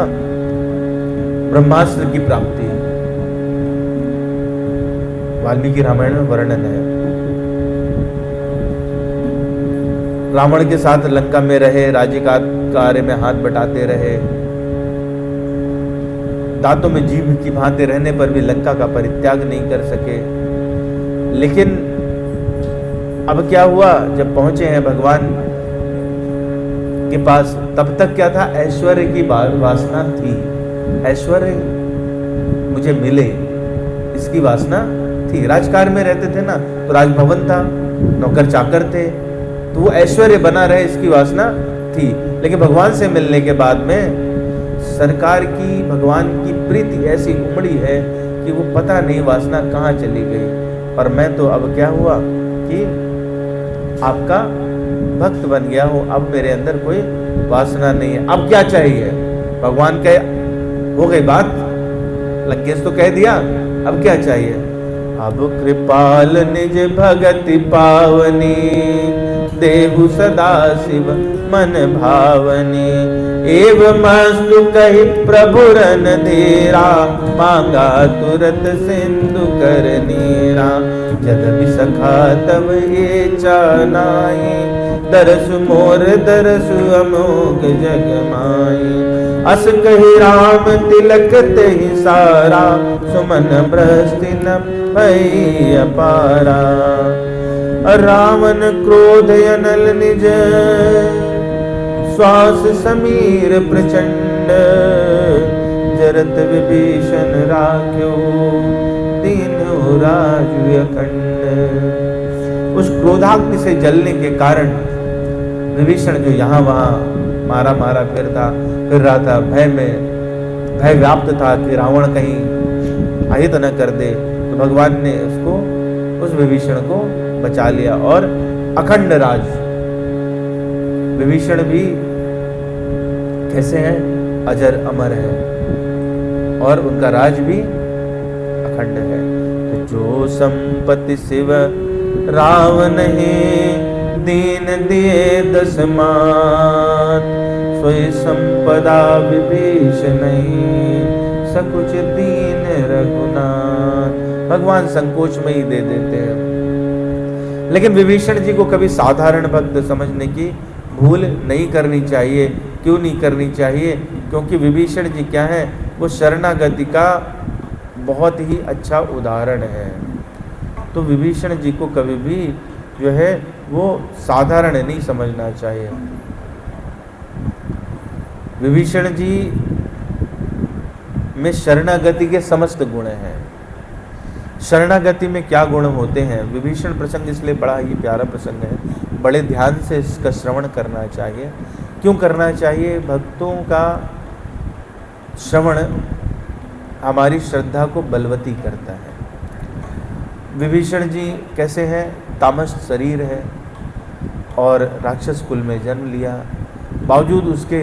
ब्रह्मास्त्र की प्राप्ति। वाल्मीकि रामायण में वर्णन है। रावण के साथ लंका में रहे, राज्य कार्य में हाथ बटाते रहे, दांतों में जीभ की भांति रहने पर भी लंका का परित्याग नहीं कर सके। लेकिन अब क्या हुआ? जब पहुंचे हैं भगवान के पास, तब तक क्या था? ऐश्वर्य की वासना थी। ऐश्वर्य मुझे मिले, इसकी वासना थी। राजकार्य में रहते थे ना, तो राजभवन था, नौकर चाकर थे, तो वो ऐश्वर्य बना रहे इसकी वासना थी। लेकिन भगवान से मिलने के बाद में सरकार की, भगवान की प्रीति ऐसी उमड़ी है कि वो पता नहीं वासना कहाँ चली गई। और मैं तो अब क्या हुआ कि आपका भक्त बन गया हूँ, अब मेरे अंदर कोई वासना नहीं है। अब क्या चाहिए? भगवान कहे हो गई बात, लंकेश तो कह दिया, अब क्या चाहिए? अब कृपाल निज भगति पावनी, देहु सदा शिव मन भावनी। एवं मस्तु कहि प्रभु रन धीरा, मांगा तुरत सिंधु कर नीरा। जद बिसखा तब ये चानाई, दरसु मोर दरसु अमोघ जग माई। अस कहि राम तिलक तेहि सारा, सुमन भ्रष्टि न भई अपारा। रावण क्रोध अनल निज, श्वास समीर प्रचंड। जरत विभीषण राख्यो, तीनों राजु अखंड। उस क्रोधाग्नि से जलने के कारण विभीषण जो यहाँ वहाँ मारा मारा फिर रहा था, भय व्याप्त था कि रावण कहीं अहित न कर दे, तो भगवान ने उसको, उस विभीषण को बचा लिया और अखंड राज। विभीषण भी कैसे हैं? अजर अमर है और उनका राज भी अखंड है। तो जो संपत्ति शिव रावण है, दीन दिए दस मान। सोई संपदा विभीषण सकुच दीन रघुनाथ। भगवान संकोच में ही दे देते हैं। लेकिन विभीषण जी को कभी साधारण भक्त समझने की भूल नहीं करनी चाहिए। क्यों नहीं करनी चाहिए? क्योंकि विभीषण जी क्या है, वो शरणागति का बहुत ही अच्छा उदाहरण है। तो विभीषण जी को कभी भी जो है वो साधारण नहीं समझना चाहिए। विभीषण जी में शरणागति के समस्त गुण हैं। शरणागति में क्या गुण होते हैं? विभीषण प्रसंग इसलिए बड़ा ही प्यारा प्रसंग है, बड़े ध्यान से इसका श्रवण करना चाहिए। क्यों करना चाहिए? भक्तों का श्रवण हमारी श्रद्धा को बलवती करता है। विभीषण जी कैसे हैं? तामस शरीर है और राक्षस कुल में जन्म लिया, बावजूद उसके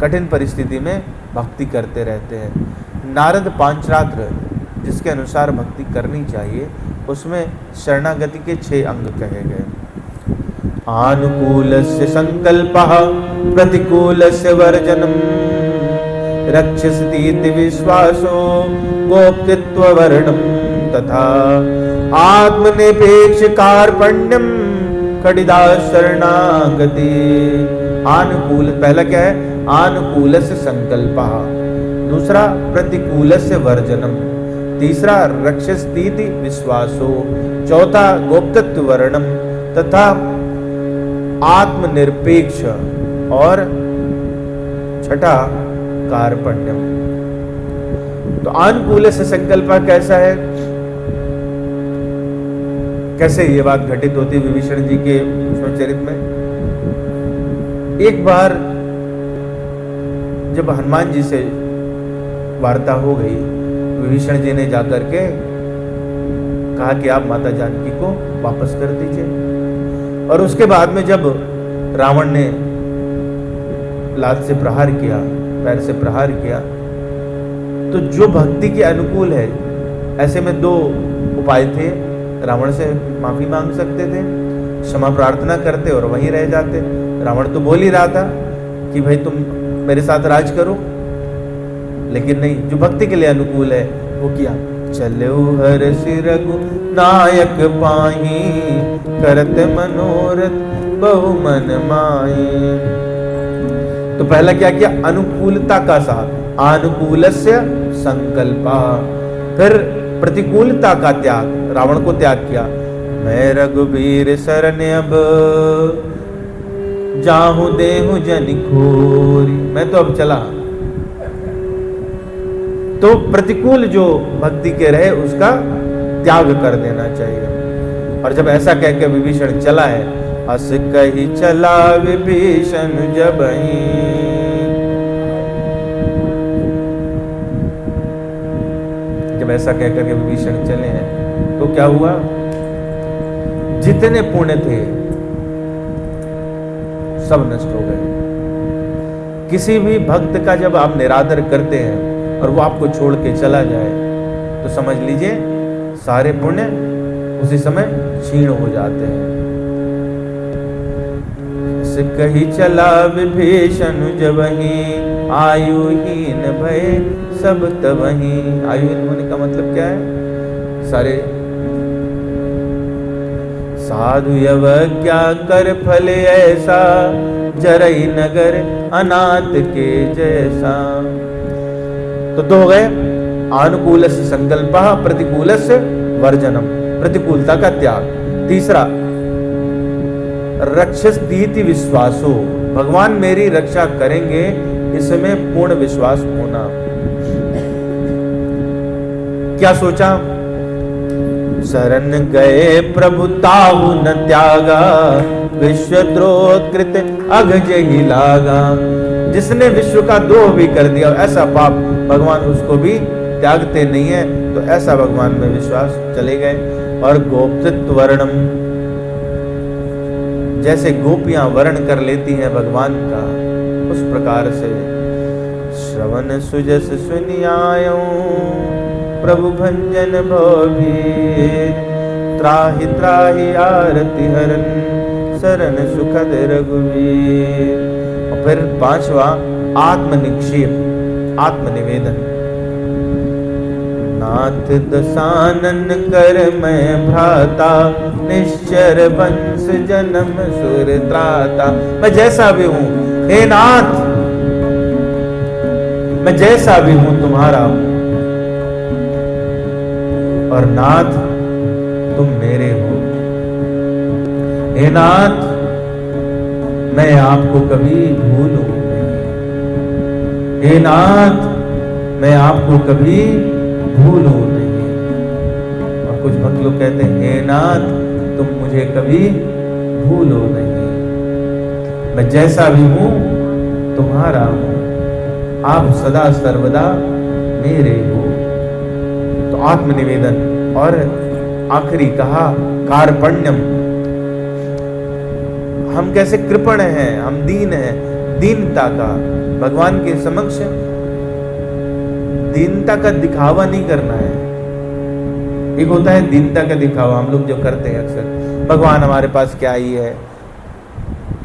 कठिन परिस्थिति में भक्ति करते रहते हैं। नारद पांचरात्र जिसके अनुसार भक्ति करनी चाहिए, उसमें शरणागति के 6 अंग कहे गए। आनुकूलस्य संकल्पः प्रतिकूलस्य वर्जनम् रक्षसीति विश्वासो गोप्यत्ववर्णं तथा आत्मनिपेक्ष कार्पण्यम कटिदा शरणागति। आनुकूल, पहला क्या है? आनुकूलस्य संकल्पः, दूसरा प्रतिकूलस्य वर्जनम, तीसरा रक्षसीति विश्वासो, चौथा गोप्तत्व वर्णम तथा आत्मनिरपेक्ष, और छठा कार्पण्यम। तो अनुकूल से संकल्प कैसा है? कैसे ये बात घटित होती है विभीषण जी के चरित्र में? एक बार जब हनुमान जी से वार्ता हो गई, विभीषण जी ने जाकर के कहा कि आप माता जानकी को वापस कर दीजिए। और उसके बाद में जब रावण ने लात से प्रहार किया, पैर से प्रहार किया, तो जो भक्ति के अनुकूल है, ऐसे में 2 उपाय थे। रावण से माफी मांग सकते थे, क्षमा प्रार्थना करते और वहीं रह जाते। रावण तो बोल ही रहा था कि भाई तुम मेरे साथ राज करो, लेकिन नहीं, जो भक्ति के लिए अनुकूल है वो किया। चलो हर रघु नायक पाही करत मनोरथ बहु मन माही। तो पहला क्या किया? अनुकूलता का साथ, अनुकूलस्य संकल्पा। फिर प्रतिकूलता का त्याग, रावण को त्याग किया। मैं रघुबीर शरण अब जाहू देहु जन खोरी, मैं तो अब चला। तो प्रतिकूल जो भक्ति के रहे उसका त्याग कर देना चाहिए। और जब ऐसा कह के विभीषण चला है, अस कही चला विभीषण जबहि, जब ऐसा कह करके विभीषण चले हैं तो क्या हुआ? जितने पुण्य थे सब नष्ट हो गए। किसी भी भक्त का जब आप निरादर करते हैं और वो आपको छोड़ के चला जाए, तो समझ लीजिए सारे पुण्य उसी समय क्षीण हो जाते हैं। कही चला विभीषण जबहि, आयुहीन भय सब तबहि। आयुहीन होने का मतलब क्या है? सारे साधु अवज्ञा कर फल ऐसा, जरई नगर अनाथ के जैसा। तो 2 हो गए, अनुकूलस्य संकल्पः प्रतिकूलस्य वर्जनम, प्रतिकूलता का त्याग। तीसरा रक्षसीति विश्वासो, भगवान मेरी रक्षा करेंगे, इसमें पूर्ण विश्वास होना। क्या सोचा? शरण गए प्रभु ताहु न त्यागा, विश्वद्रोह कृत अघज ही लागा। जिसने विश्व का द्रोह भी कर दिया, ऐसा पाप भगवान उसको भी त्यागते नहीं है। तो ऐसा भगवान में विश्वास चले गए। और गोप्तत्व वर्णम, जैसे गोपियां वर्ण कर लेती हैं भगवान का, उस प्रकार से श्रवण सुजस सुनियायो प्रभु भंजन भवभीर, त्राहि त्राहि आरति हरन शरण सुखद रघुवीर। और फिर 5वां आत्मनिक्षेप, आत्मनिवेदन। नाथ दशानन कर मैं भ्राता, निश्चर वंश जन्म सुर त्राता। मैं जैसा भी हूं हे नाथ, मैं जैसा भी हूं तुम्हारा हूं, और नाथ तुम मेरे हो। हे नाथ मैं आपको कभी भूलूं नहीं, हे नाथ मैं आपको कभी भूलूं नहीं। और कुछ भक्त लोग कहते हैं हे नाथ तुम मुझे कभी भूलो नहीं, मैं जैसा भी हूं तुम्हारा हूं, आप सदा सर्वदा मेरे हो। तो आत्मनिवेदन। और आखिरी कहा कार्पण्यम, हम कैसे कृपण हैं, हम दीन हैं, दीनता का भगवान के समक्ष दीनता का दिखावा नहीं करना है। एक होता है दीनता का दिखावा, हम लोग जो करते हैं अक्सर, भगवान हमारे पास क्या ही है,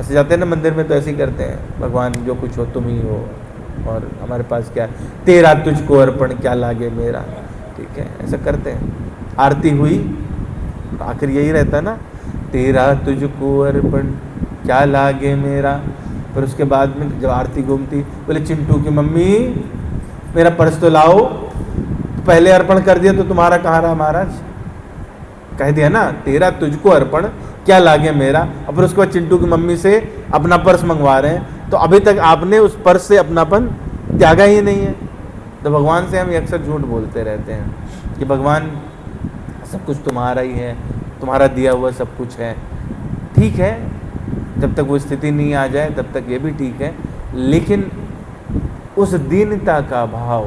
ऐसे जाते हैं ना मंदिर में तो ऐसे ही करते हैं, भगवान जो कुछ हो तुम ही हो, और हमारे पास क्या है, तेरा तुझको अर्पण क्या लागे मेरा, ठीक है, ऐसा करते हैं। आरती हुई, आखिर यही रहता ना, तेरा तुझको अर्पण क्या लागे मेरा। फिर उसके बाद में जब आरती घूमती, बोले चिंटू की मम्मी मेरा पर्स तो लाओ, पहले अर्पण कर दिया तो तुम्हारा कहाँ रहा महाराज, कह दिया ना तेरा तुझको अर्पण क्या लागे मेरा। और फिर उसके बाद चिंटू की मम्मी से अपना पर्स मंगवा रहे हैं, तो अभी तक आपने उस पर्स से अपनापन त्यागा ही नहीं है। तो भगवान से हम अक्सर झूठ बोलते रहते हैं कि भगवान सब कुछ तुम्हारा ही है, तुम्हारा दिया हुआ सब कुछ है। ठीक है, जब तक वो स्थिति नहीं आ जाए तब तक ये भी ठीक है, लेकिन उस दीनता का भाव,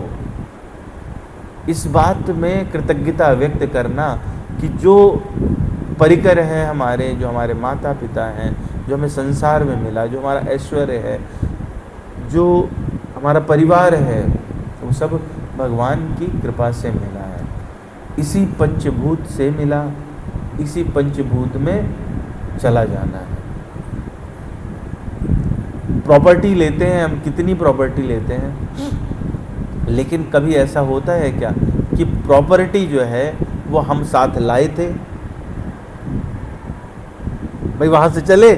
इस बात में कृतज्ञता व्यक्त करना कि जो परिकर हैं हमारे, जो हमारे माता पिता हैं, जो हमें संसार में मिला, जो हमारा ऐश्वर्य है, जो हमारा परिवार है, वो सब भगवान की कृपा से मिला है, इसी पंचभूत से मिला, इसी पंचभूत में चला जाना है। प्रॉपर्टी लेते हैं हम, कितनी प्रॉपर्टी लेते हैं, लेकिन कभी ऐसा होता है क्या कि प्रॉपर्टी जो है वो हम साथ लाए थे। भाई वहां से चले,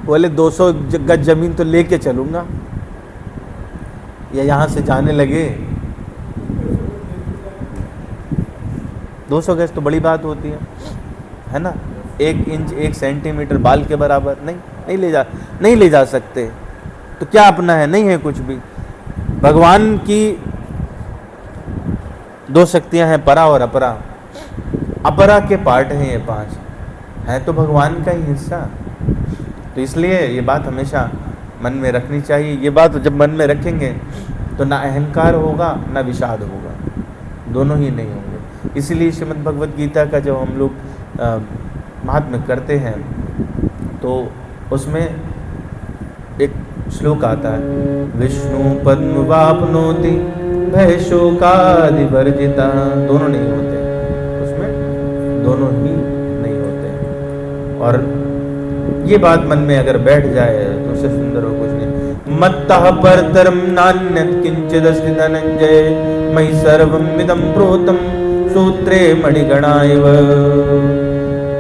बोले 200 गज जमीन तो लेके चलूंगा, या यहां से जाने लगे 200 गज तो बड़ी बात होती है ना, 1 इंच 1 सेंटीमीटर बाल के बराबर नहीं ले जा सकते, तो क्या अपना है, नहीं है कुछ भी। भगवान की 2 शक्तियां हैं, परा और अपरा। अपरा के पार्ट हैं ये 5, है तो भगवान का ही हिस्सा। तो इसलिए ये बात हमेशा मन में रखनी चाहिए। ये बात जब मन में रखेंगे तो ना अहंकार होगा ना विषाद होगा, दोनों ही नहीं होंगे। इसीलिए श्रीमद् भगवद गीता का जब हम लोग महात्म्य करते हैं तो उसमें एक श्लोक आता है, विष्णु पद्म वापनोति भय शोकादि वर्जिता। दोनों नहीं होते उसमें, दोनों ही नहीं होते। और ये बात मन में अगर बैठ जाए तो उससे सुंदर और कुछ नहीं। मत्तः परतरम नान्यत् किंचिदस्ति धनंजय मयि सर्वमिदं प्रोतं सूत्रे मणिगणा इव।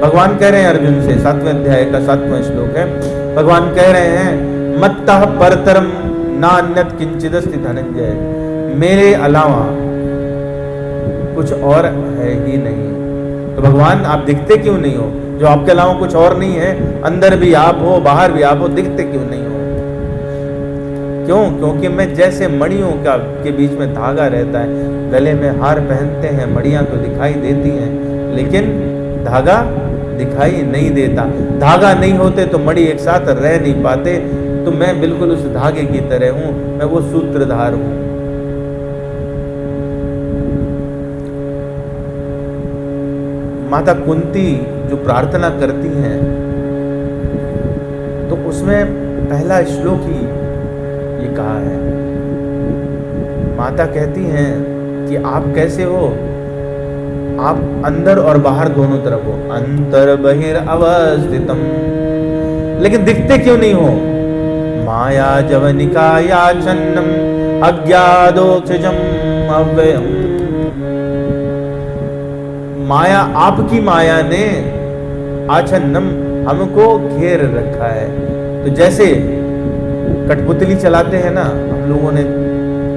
भगवान कह रहे हैं अर्जुन से, 7वें अध्याय का 7वां श्लोक है। भगवान कह रहे हैं मत्तः परतरम नान्यत् किंचिदस्ति धनंजय, मेरे अलावा कुछ और है ही नहीं। तो भगवान आप दिखते क्यों नहीं हो, जो आपके अलावा कुछ और नहीं है, अंदर भी आप हो बाहर भी आप हो, दिखते क्यों नहीं हो? क्यों? क्योंकि मैं जैसे मणियों का के बीच में धागा रहता है, गले में हार पहनते हैं, मणियां तो दिखाई देती हैं लेकिन धागा दिखाई नहीं देता। धागा नहीं होते तो मणि एक साथ रह नहीं पाते। तो मैं बिल्कुल उस धागे की तरह हूं, मैं वो सूत्रधार हूं। माता कुंती जो प्रार्थना करती हैं तो उसमें पहला श्लोक ही ये कहा है। माता कहती हैं कि आप कैसे हो, आप अंदर और बाहर दोनों तरफ हो, अंतर बहिर अवस्थितम, लेकिन दिखते क्यों नहीं हो? माया जवनिका याचन्नम अज्ञादोक्षजम अव्ययम। माया, आपकी माया ने आछन्नम हमको घेर रखा है। तो जैसे कठपुतली चलाते हैं ना, हम लोगों ने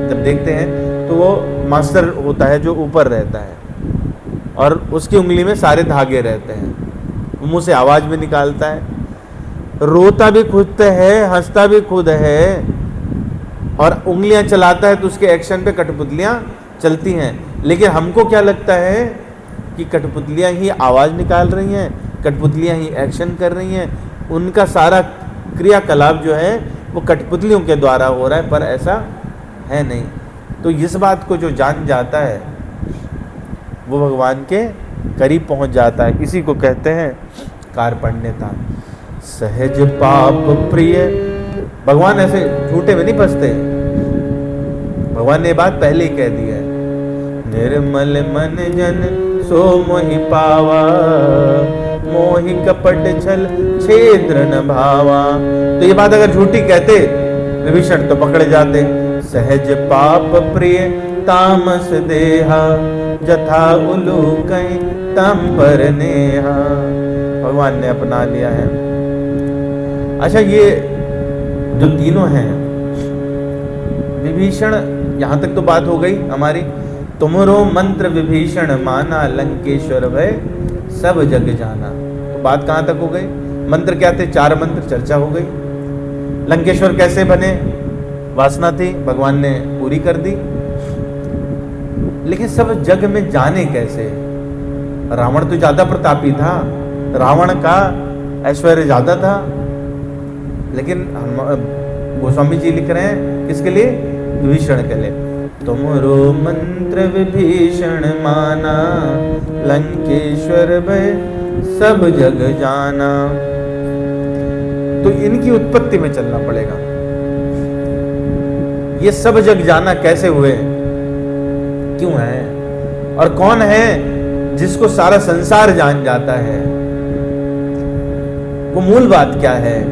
जब देखते हैं तो वो मास्टर होता है जो ऊपर रहता है और उसकी उंगली में सारे धागे रहते हैं, मुंह से आवाज भी निकालता है, रोता भी खुद है, हंसता भी खुद है और उंगलियां चलाता है, तो उसके एक्शन पे कठपुतलियां चलती हैं। लेकिन हमको क्या लगता है कि कठपुतलियां ही आवाज निकाल रही हैं, कठपुतलियां ही एक्शन कर रही हैं, उनका सारा क्रियाकलाप जो है वो कठपुतलियों के द्वारा हो रहा है, पर ऐसा है नहीं। तो इस बात को जो जान जाता है वो भगवान के करीब पहुंच जाता है। इसी को कहते हैं कार्पण्यता। सहज पाप प्रिय, भगवान ऐसे झूठे में नहीं फंसते। भगवान ने ये बात पहले ही कह दी है, निर्मल मन जन सो मोहि पावा, मोहि कपट छल छेद्र न भावा। तो ये बात अगर झूठी कहते विभीषण तो पकड़े जाते। सहज पाप प्रिय तामस देहा, जथा उलूकै तम पर नेहा। भगवान ने अपना लिया है। अच्छा, ये जो तीनों हैं, विभीषण, यहां तक तो बात हो गई हमारी। तुमरो मंत्र विभीषण माना, लंकेश्वर भय सब जग जाना। तो बात कहां तक हो गई? मंत्र क्या थे? 4 मंत्र, चर्चा हो गई। लंकेश्वर कैसे बने, वासना थी, भगवान ने पूरी कर दी। लेकिन सब जग में जाने कैसे? रावण तो ज्यादा प्रतापी था, रावण का ऐश्वर्य ज्यादा था, लेकिन हम गोस्वामी जी लिख रहे हैं किसके लिए? विभीषण के लिए। तुमरो मंत्र विभीषण माना, लंकेश्वर भय सब जग जाना। तो इनकी उत्पत्ति में चलना पड़ेगा। ये सब जग जाना कैसे हुए, क्यों है, और कौन है जिसको सारा संसार जान जाता है? वो मूल बात क्या है?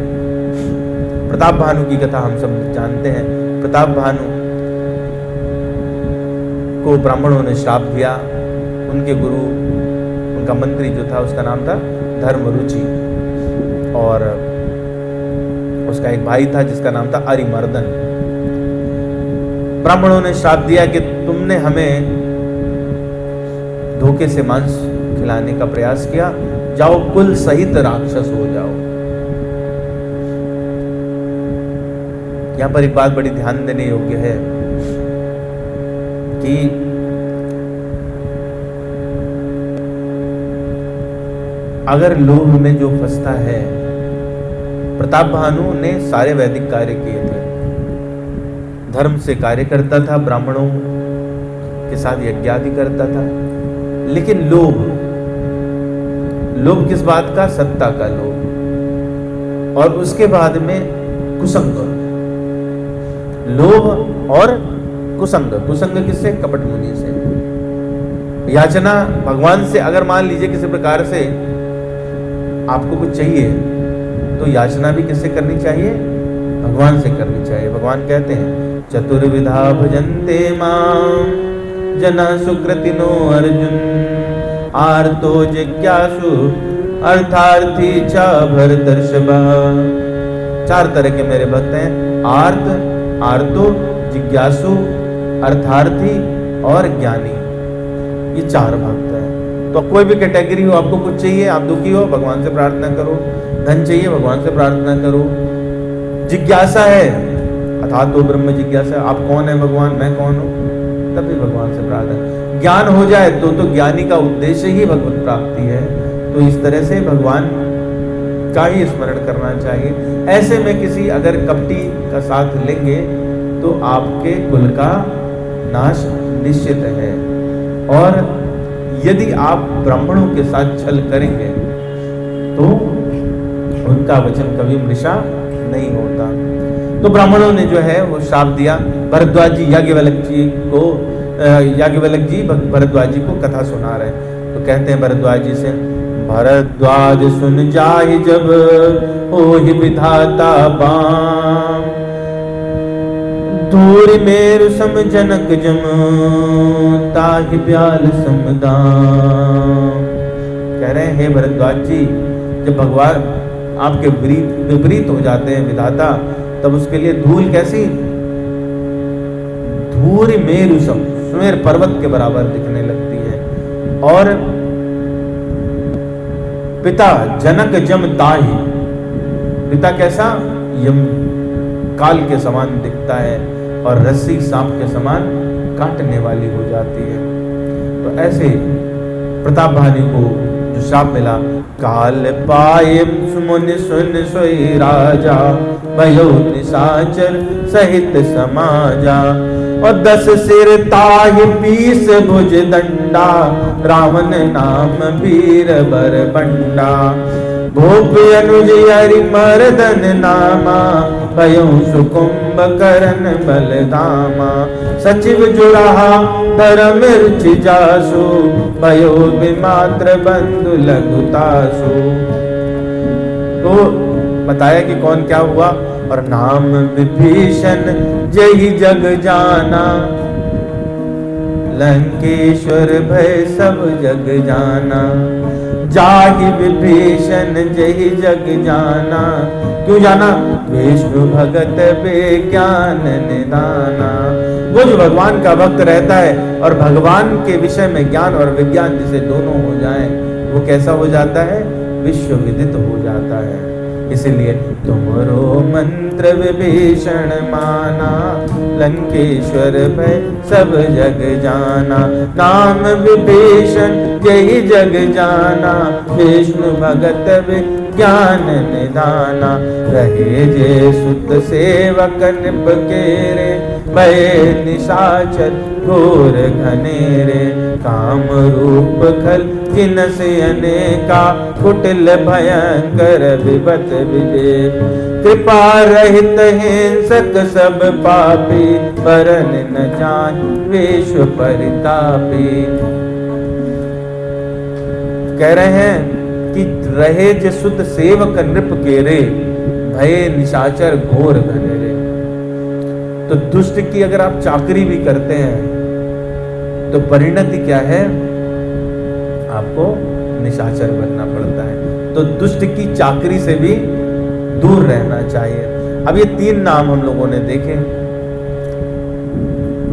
प्रताप भानु की कथा हम सब जानते हैं। प्रताप भानु को ब्राह्मणों ने श्राप दिया। उनके गुरु, उनका मंत्री जो था उसका नाम था धर्मरुचि, और उसका एक भाई था जिसका नाम था अरिमर्दन। ब्राह्मणों ने श्राप दिया कि तुमने हमें धोखे से मांस खिलाने का प्रयास किया, जाओ कुल सहित राक्षस हो जाओ। यहां पर एक बात बड़ी ध्यान देने योग्य है कि अगर लोभ में जो फंसता है, प्रताप भानु ने सारे वैदिक कार्य किए थे, धर्म से कार्य करता था, ब्राह्मणों के साथ यज्ञ आदि करता था, लेकिन लोभ किस बात का? सत्ता का लोभ। और उसके बाद में कुसंग, लोभ और कुसंग किससे? कपट मुनि से। याचना भगवान से, अगर मान लीजिए किसी प्रकार से आपको कुछ चाहिए तो याचना भी किससे करनी चाहिए? भगवान से करनी चाहिए। भगवान कहते हैं चतुर्विधा भजन्ते माम जना सुकृतिनो अर्जुन, आर्तो जिज्ञासु अर्थार्थी च भरतर्षभा। 4 तरह के मेरे भक्त हैं, आर्त, आर्तो, जिज्ञासु, अर्थार्थी और ज्ञानी। ये 4 भक्त हैं। तो कोई भी कैटेगरी हो, आपको कुछ चाहिए, आप दुखी हो, भगवान से प्रार्थना करो। धन चाहिए, भगवान से प्रार्थना करो। जिज्ञासा है, अथा तो ब्रह्म जिज्ञासा, आप कौन है भगवान, मैं कौन हूं, तभी भगवान से प्रार्थना। ज्ञान हो जाए तो ज्ञानी का उद्देश्य ही भगवत प्राप्ति है। तो इस तरह से भगवान का ही स्मरण करना चाहिए। ऐसे में किसी अगर कपटी का साथ लेंगे तो आपके कुल का नाश निश्चित है। और यदि आप ब्राह्मणों के साथ छल करेंगे तो उनका वचन कभी मृषा नहीं होता। तो ब्राह्मणों ने जो है वो श्राप दिया। भरद्वाज जी याज्ञवल्क्य जी भरद्वाज जी को कथा सुना रहे। तो कहते हैं भरद्वाज जी से, भरद्वाज सुन जाहि जब होहि विधाता बाम, धूरि मेरु सम जनक जम ताहि ब्याल समदाम। कह रहे हैं हे भरद्वाज जी, जब भगवान आपके विपरीत हो जाते हैं विधाता, तब उसके लिए धूल कैसी, धूरि मेरु सम, सुमेर पर्वत के बराबर दिखने लगती है। और पिता जनक जम ताहि, पिता कैसा, यम काल के समान दिखता है और रस्सी सांप के समान काटने वाली हो जाती है। तो ऐसे प्रताप भानी को जो श्राप मिला, काल पाए मुनि सुन सोई राजा, भयो निशाचर सहित समाजा। और 10 सिर ताहि 20 भुज दंडा, रावण नाम वीर बर बंडा। भूप अनुज हरि मर्दन नामा, भयो सुकुंभ करण बलदामा। सचिव जुराहा धर्म रुचि जासु, भयो विमात्र बंधु लघुतासु। तो बताया कि कौन क्या हुआ। और नाम विभीषण जय जग जाना, लंकेश्वर भय सब जग जाना। जाहि विभीषण जय जग जाना, क्यों जाना, विष्णु भगत विज्ञान निदाना। वो जो भगवान का भक्त रहता है और भगवान के विषय में ज्ञान और विज्ञान जिसे दोनों हो जाएं, वो कैसा हो जाता है, विश्व विदित हो जाता है। इसलिए तुमरो मंत्र विभीषण माना, लंकेश्वर भय सब जग जाना। नाम विभीषण यही जग जाना, विष्णु भगत विज्ञान निदाना। रहे जे सुत सेवक निप केरे, भय निशाचर घोर घनेरे। काम रूप खल जिनसे अनेका, कुटिल भयंकर विपत विवेक। कृपा रहित हिंसक सब पापी, परन न जान विश्व परितापी। कह रहे हैं कि रहे जे सुत सेवक नृप केरे, भय निशाचर घोर घनेरे। तो दुष्ट की अगर आप चाकरी भी करते हैं तो परिणति क्या है, आपको निशाचर बनना पड़ता है। तो दुष्ट की चाकरी से भी दूर रहना चाहिए। अब ये 3 नाम हम लोगों ने देखे।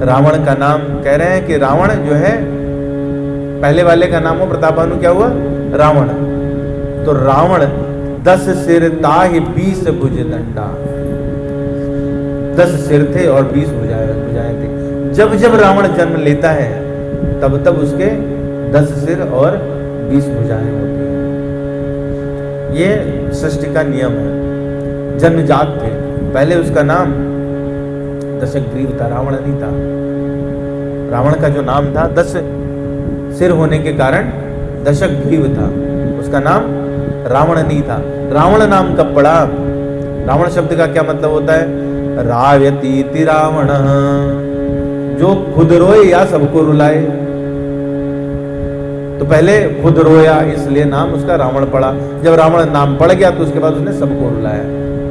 रावण का नाम कह रहे हैं कि रावण जो है, पहले वाले का नाम हो प्रतापानु क्या हुआ, रावण। तो रावण 10 सिर ताहि 20 भुज दंडा, 10 सिर थे और 20 भुजाएं थी। जब जब रावण जन्म लेता है तब तब उसके 10 सिर और 20 भुजाएं होती हैं। ये सृष्टि का नियम है। जन्मजात थे। पहले उसका नाम दशग्रीव था, रावण नहीं था। रावण का जो नाम था 10 सिर होने के कारण दशग्रीव था, उसका नाम रावण नहीं था। रावण नाम कब पड़ा? रावण शब्द का क्या मतलब होता है? राव्यतीति रावण, जो खुद रोए या सबको रुलाए। तो पहले खुद रोया इसलिए नाम उसका रावण पड़ा। जब रावण नाम पड़ गया तो उसके बाद उसने सबको रुलाया,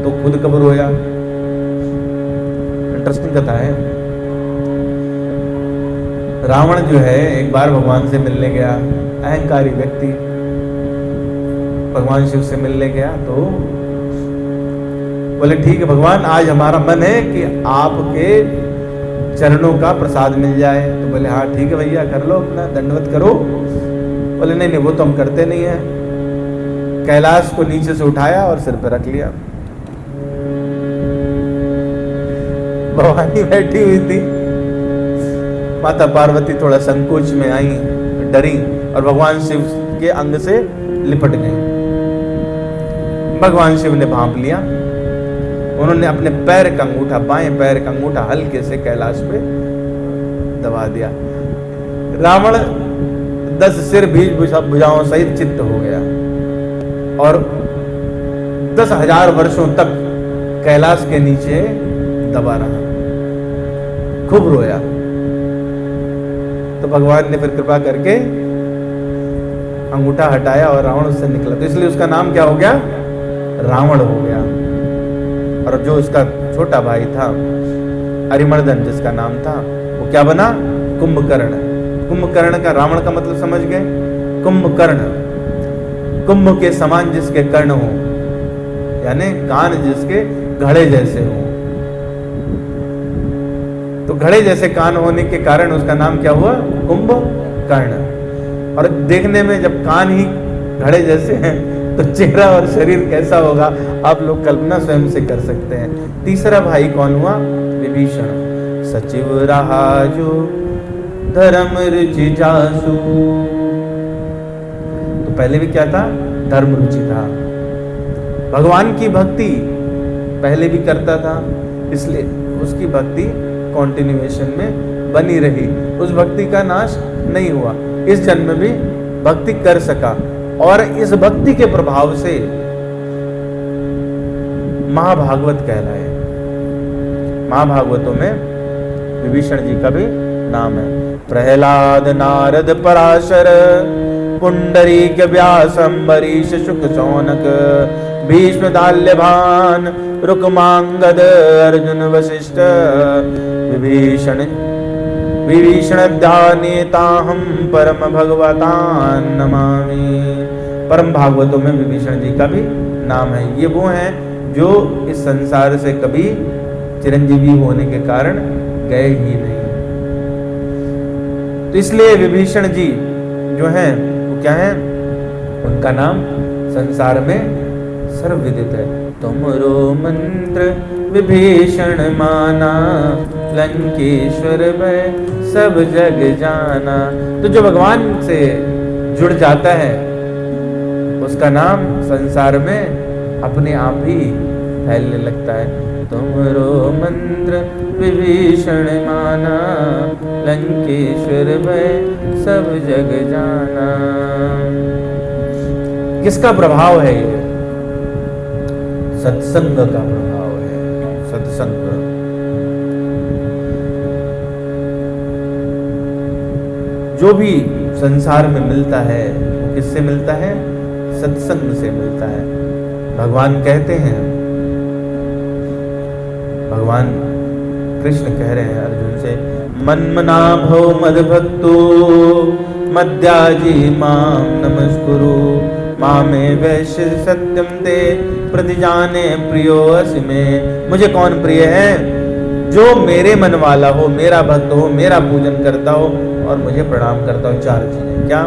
तो खुद कब रोया? इंटरेस्टिंग कथा है। रावण जो है एक बार भगवान से मिलने गया, अहंकारी व्यक्ति भगवान शिव से मिलने गया। तो बोले ठीक है भगवान, आज हमारा मन है कि आपके चरणों का प्रसाद मिल जाए। तो बोले हाँ ठीक है भैया, कर लो, अपना दंडवत करो। बोले नहीं नहीं, वो तो हम करते नहीं है। कैलाश को नीचे से उठाया और सिर पर रख लिया। भवानी बैठी हुई थी, माता पार्वती थोड़ा संकोच में आई, डरी और भगवान शिव के अंग से लिपट गई। भगवान शिव ने भांप लिया। उन्होंने अपने पैर का अंगूठा, बाएं पैर का अंगूठा हल्के से कैलाश पे दबा दिया। रावण 10 सिर 20 भुजाओं सहित चित्त हो गया और 10,000 वर्षों तक कैलाश के नीचे दबा रहा, खूब रोया। तो भगवान ने फिर कृपा करके अंगूठा हटाया और रावण उससे निकला। तो इसलिए उसका नाम क्या हो गया? रावण हो गया। और जो उसका छोटा भाई था अरिमर्दन जिसका नाम था वो क्या बना? कुंभकर्ण। कुंभकर्ण का रावण का मतलब समझ गए? कुंभकर्ण, कुंभ के समान जिसके कर्ण हो, यानी कान जिसके घड़े जैसे हो। तो घड़े जैसे कान होने के कारण उसका नाम क्या हुआ? कुंभकर्ण। और देखने में जब कान ही घड़े जैसे हैं तो चेहरा और शरीर कैसा होगा आप लोग कल्पना स्वयं से कर सकते हैं। तीसरा भाई कौन हुआ? विभीषण। सचिव रहा जो धर्म रुचि जासु। तो पहले भी क्या था? धर्म रुचि था, भगवान की भक्ति पहले भी करता था, इसलिए उसकी भक्ति कॉन्टिन्यूएशन में बनी रही, उस भक्ति का नाश नहीं हुआ। इस जन्म में भी भक्ति कर सका और इस भक्ति के प्रभाव से महाभागवत कहलाए। महाभागवतों में विभीषण जी का भी नाम है। प्रहलाद नारद पराशर पुंडरीक व्यास अम्बरीश शुक शौनक भीष्म दाल्यभान रुक्मांगद अर्जुन वशिष्ठ विभीषण ध्यानेताहं परम भगवतान नमामि। परम भागवतों में विभीषण जी का भी नाम है। ये वो हैं जो इस संसार से कभी चिरंजीवी होने के कारण गए ही नहीं। तो इसलिए विभीषण जी जो हैं वो क्या है? उनका नाम संसार में सर्वविदित है। तुमरो मंत्र विभीषण माना लंकेश्वर भय सब जग जाना। तो जो भगवान से जुड़ जाता है उसका नाम संसार में अपने आप ही फैलने लगता है। तुमरो मंत्र विभीषण माना लंकेश्वर भय सब जग जाना। किसका प्रभाव है ये? सत्संग का प्रभाव है। सत्संग जो भी संसार में मिलता है वो किससे मिलता है? सत्संग से मिलता है। भगवान कहते हैं, भगवान कृष्ण कह रहे हैं अर्जुन से, मन्मना भव मद्भक्तो मद्याजी माम नमस्कुरु मामे वैश्य सत्यम ते प्रतिजाने प्रियो असि में। मुझे कौन प्रिय है? जो मेरे मन वाला हो, मेरा भक्त हो, मेरा पूजन करता हो और मुझे प्रणाम करता हो। चार चीजें क्या?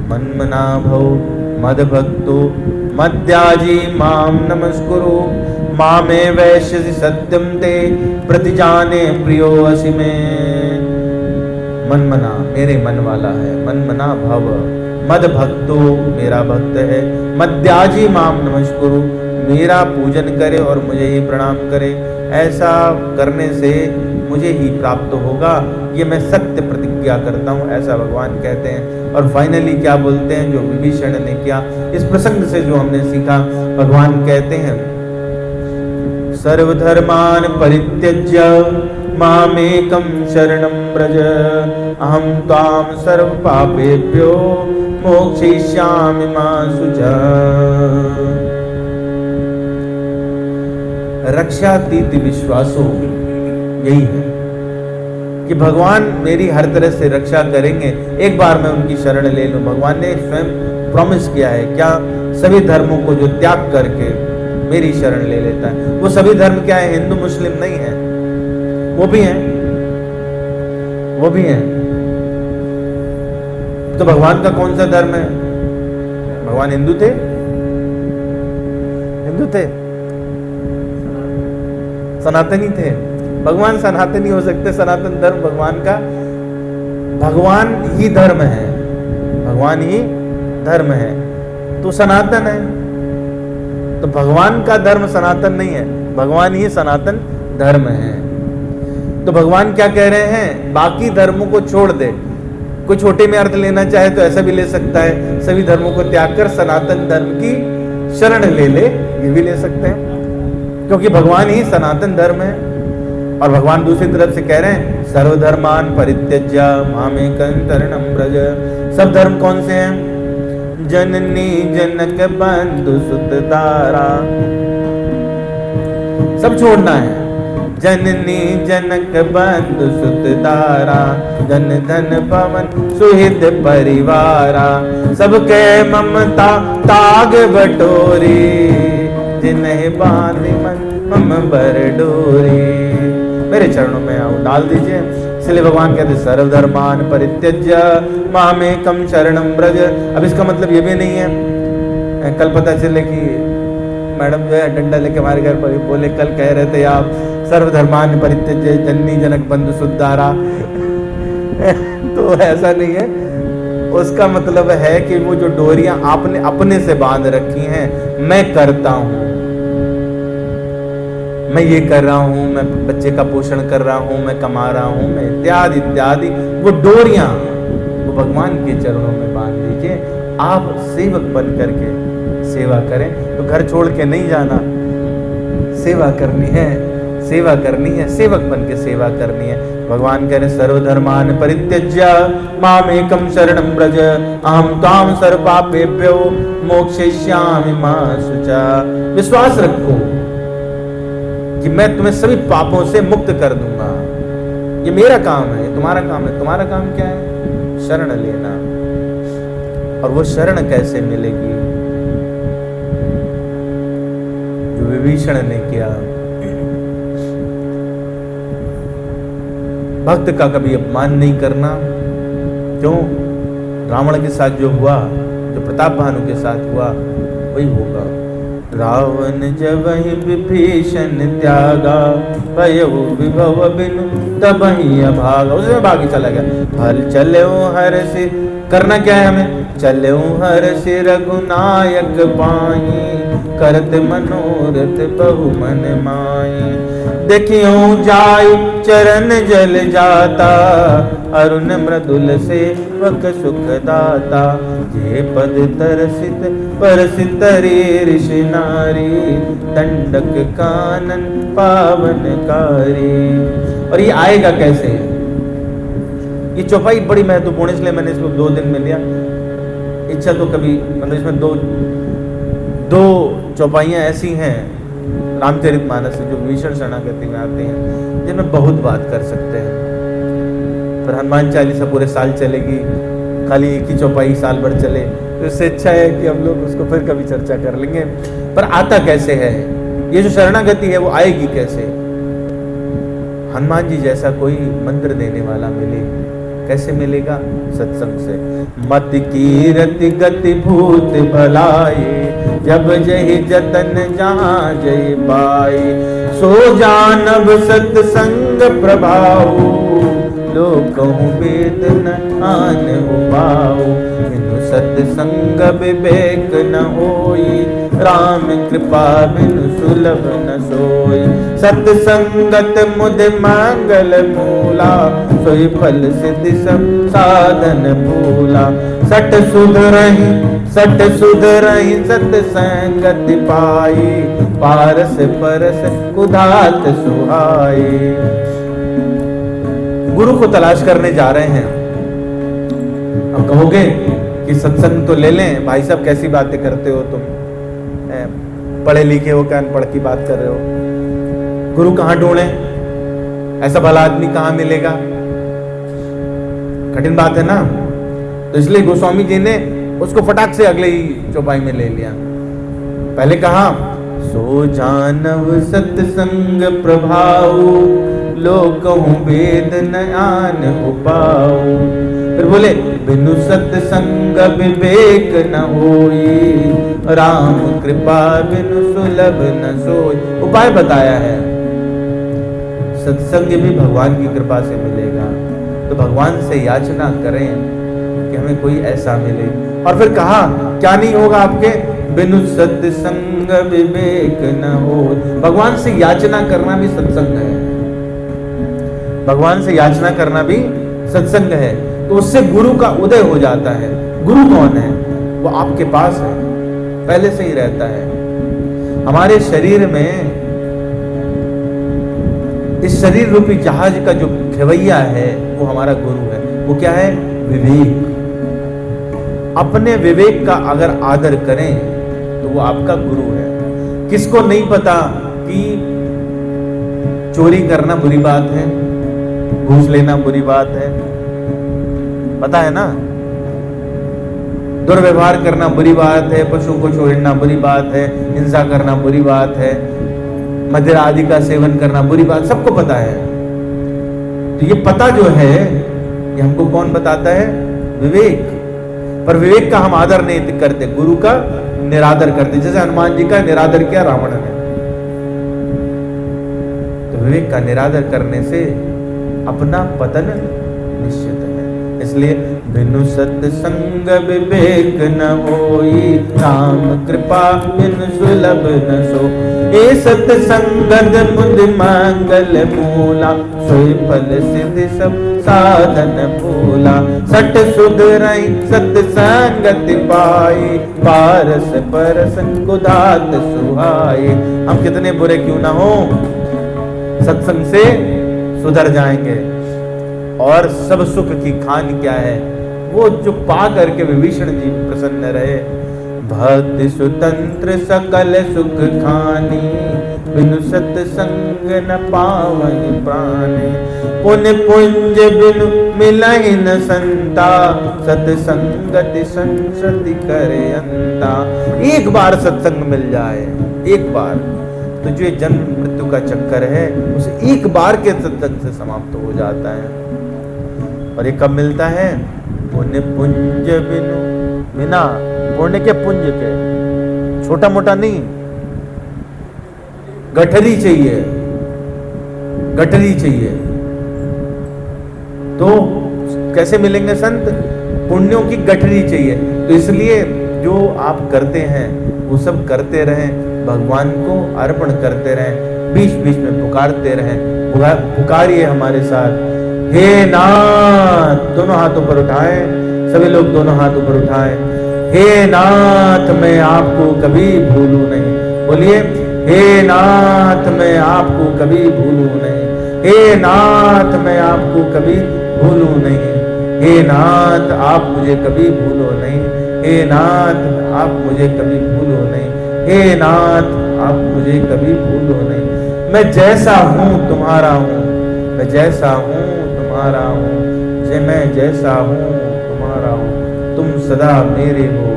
मन्मना भव मद्भक्तो मद्याजी माम नमस्कुरु मामे वैश्य सत्यम ते प्रतिजाने प्रियो असि में। मनमना मेरे मन वाला है, मनमना भव, मद भक्तो मेरा भक्त है, मद्याजी माम नमस्कुरु मेरा पूजन करे और मुझे ही प्रणाम करे। ऐसा करने से मुझे ही प्राप्त होगा, ये मैं सत्य प्रतिज्ञा करता हूँ, ऐसा भगवान कहते हैं। और फाइनली क्या बोलते हैं जो विभीषण ने किया, इस प्रसंग से जो हमने सीखा, भगवान कहते हैं सर्वधर्मान परित्यज्य मामेकं शरणं व्रज अहं त्वां सर्व पापेभ्यो मोक्षयिष्यामि मा शुचः। रक्षातीत विश्वासो यही है कि भगवान मेरी हर तरह से रक्षा करेंगे, एक बार मैं उनकी शरण ले लूं। भगवान ने स्वयं प्रॉमिस किया है, क्या? सभी धर्मों को जो त्याग करके मेरी शरण ले लेता है। वो सभी धर्म क्या है? हिंदू मुस्लिम नहीं है, वो भी हैं, वो भी हैं। तो भगवान का कौन सा धर्म है? भगवान हिंदू थे? हिंदू थे? सनातनी थे? भगवान सनातनी हो सकते? सनातन धर्म भगवान का, भगवान ही धर्म है, भगवान ही धर्म है, तो सनातन है। तो भगवान का धर्म सनातन नहीं है, भगवान ही सनातन धर्म है। तो भगवान क्या कह रहे हैं? बाकी धर्मों को छोड़ दे। कोई छोटे में अर्थ लेना चाहे तो ऐसा भी ले सकता है, सभी धर्मों को त्याग कर सनातन धर्म की शरण ले ले, ये भी ले सकते हैं, क्योंकि भगवान ही सनातन धर्म है। और भगवान दूसरी तरफ से कह रहे हैं सर्वधर्मान परित्यज्य मामेकं शरणं व्रज। सब धर्म कौन से हैं? जननी जनक बंधु सुत तारा, सब छोड़ना है। जननी जनक बंधु सुत दारा, धन धन पवन सुहित परिवारा, सबके ममता ताग बटोरी, जिन्हें बांधी मन हम बर डोरी। मेरे चरणों में आओ, डाल दीजिए। इसलिए भगवान कहते सर्वधर्मान परित्यज्य मामेकं शरणं व्रज। अब इसका मतलब ये भी नहीं है कल पता चले कि मैडम जो है डंडा लेके हमारे घर पर बोले कल कह रहे थे आप सर्वधर्मान परित्यज्य जननी जनक बंधु सुद्धारा तो ऐसा नहीं है। उसका मतलब है कि वो जो डोरियां आपने अपने से बांध रखी हैं, मैं करता हूं, मैं ये कर रहा हूं, मैं बच्चे का पोषण कर रहा हूं, मैं कमा रहा हूं, मैं इत्यादि इत्यादि, वो डोरियां वो भगवान के चरणों में बांध दीजिए। आप सेवक बन करके सेवा करें, तो घर छोड़ के नहीं जाना, सेवा करनी है, सेवा करनी है, सेवक बन के सेवा करनी है। भगवान कह रहे सर्वधर्मान परित्यज्य मामेकं शरणं व्रज, अहं त्वां सर्व पापेभ्यो मोक्षयिष्यामि मा शुचा। विश्वास रखो कि मैं तुम्हें सभी पापों से मुक्त कर दूंगा। ये मेरा काम है, ये तुम्हारा काम है। तुम्हारा काम क्या है? शरण लेना। और वो शरण कैसे मिलेगी? जो विभीषण ने किया, भक्त का कभी अपमान नहीं करना। क्यों? रावण के साथ जो हुआ, जो प्रताप भानु के साथ हुआ, वही होगा। रावण जब विभीषण त्यागा, भयउ विभव बिनु तबहि अभागा। उसमें भागी चला गया। हल चले हर से, करना क्या है हमें? चले हर से रघुनायक पाई, करत मनोरथ बहु मन माई। देखियो जाय चरण जल जाता, अरुण मृदुल सेवक सुख दाता। जे पद तरसित परसित ऋषि नारी, दंडक कानन पावनकारी। और ये आएगा कैसे? ये चौपाई बड़ी महत्वपूर्ण, इसलिए मैंने इसको 2 दिन में लिया। इच्छा तो कभी मतलब इसमें दो चौपाइयाँ ऐसी हैं रामचरितमानस से जो विभीषण शरणागति में आते हैं, जिनमें बहुत बात कर सकते हैं। पर हनुमान चालीसा पूरे साल चलेगी, खाली एक ही चौपाई साल भर चले, तो इससे अच्छा है कि हम लोग उसको फिर कभी चर्चा कर लेंगे। पर आता कैसे है? ये जो शरणागति है वो आएगी कैसे? हनुमान जी जैसा कोई मंत्र देने वाला मिले। कैसे मिलेगा? सत्संग से। मत कीरति गति भूत भलाई, जब जहि जतन जहाँ जय पाई। सो जानब सत्संग प्रभाव, लोक कहूँ वेद न आन उपाऊ। बिनु सत्संग विवेक न होई, राम कृपा बिनु सुलभ न सोई। सत्संगत मुद मंगल मूला, सोई फल सिद्धि सब साधन भूला। सट सुध रही सत्संगति पाई, पारस परस कुधात सुहाई। गुरु को तलाश करने जा रहे हैं। अब कहोगे कि सत्संग तो ले लें, भाई साहब कैसी बातें करते हो तुम, पढ़े लिखे हो क्या अनपढ़ की बात कर रहे हो? गुरु कहाँ ढूंढे? ऐसा भला आदमी कहाँ मिलेगा? कठिन बात है ना। तो इसलिए गोस्वामी जी ने उसको फटाक से अगले ही चौपाई में ले लिया। पहले कहा सो जानव सत्संग प्रभाव, लोक कहूँ वेद न आन उपाऊ। फिर बोले बिनु सत्संग विवेक न होई, राम कृपा बिनु सुलभ न सोई। उपाय बताया है। सत्संग भी भगवान की कृपा से मिलेगा, तो भगवान से याचना करें कि हमें कोई ऐसा मिले। और फिर कहा क्या नहीं होगा आपके? बिनु सत्संग विवेक न हो। भगवान से याचना करना भी सत्संग है। भगवान से याचना करना भी सत्संग है। तो उससे गुरु का उदय हो जाता है। गुरु कौन है? वो आपके पास है, पहले से ही रहता है। हमारे शरीर में इस शरीर रूपी जहाज का जो खेवैया है वो हमारा गुरु है। वो क्या है? विवेक। अपने विवेक का अगर आदर करें तो वो आपका गुरु है। किसको नहीं पता कि चोरी करना बुरी बात है, घूस लेना बुरी बात है, पता है ना। दुर्व्यवहार करना बुरी बात है, पशु को छोड़ना बुरी बात है, हिंसा करना बुरी बात है, मदिरा आदि का सेवन करना बुरी बात, सबको पता है। तो ये पता जो है ये हमको कौन बताता है? विवेक। पर विवेक का हम आदर नहीं करते, गुरु का निरादर करते, जैसे हनुमान जी का निरादर किया रावण ने। तो विवेक का निरादर करने से अपना पतन निश्चित है। इसलिए बिनु सत्संग विवेक न होई, राम कृपा बिनु सुलभ न सो। ए सत्संगत बुद्धि मंगल मूला, सोई फल सिद्धि सब साधन भूला। सट सुधरई सत्संगत पाई, पारस परस गुदात सुहाई। हम कितने बुरे क्यों ना हो, सत्संग से सुधर जाएंगे। और सब सुख की खान क्या है? वो जो पा करके विभीषण जी प्रसन्न रहे। भक्ति सुतंत्र सकल सुख खानी, बिनु सत्संग न पावन प्राणी। पुण्य पुंज बिनु मिलहि न संता, सत्संगति संसति करे अंता। एक बार सत्संग मिल जाए, एक बार, तो जो ये जन्म मृत्यु का चक्कर है उसे एक बार के सत्संग से समाप्त हो जाता है। और ये कब मिलता है? पुण्य पुंज बिनु, बिना पुण्य के पुंज के, छोटा मोटा नहीं, गठरी चाहिए, गठरी चाहिए। तो कैसे मिलेंगे संत? पुण्यों की गठरी चाहिए। तो इसलिए जो आप करते हैं वो सब करते रहें, भगवान को अर्पण करते रहें, बीच बीच में पुकारते रहें। पुकारिए हमारे साथ, हे नाथ, दोनों हाथों पर उठाएं, सभी लोग दोनों हाथ ऊपर उठाएं। हे नाथ मैं आपको कभी भूलूं नहीं, बोलिए, हे नाथ मैं आपको कभी भूलूं नहीं, हे नाथ मैं आपको कभी भूलूं नहीं, हे नाथ आप मुझे कभी भूलो नहीं, हे नाथ आप मुझे कभी भूलो नहीं, हे नाथ आप मुझे कभी भूलो नहीं। मैं जैसा हूँ तुम्हारा हूँ, मैं जैसा हूँ तुम्हारा हूँ, मैं जैसा हूँ तुम्हारा हूँ, तुम सदा मेरे हो,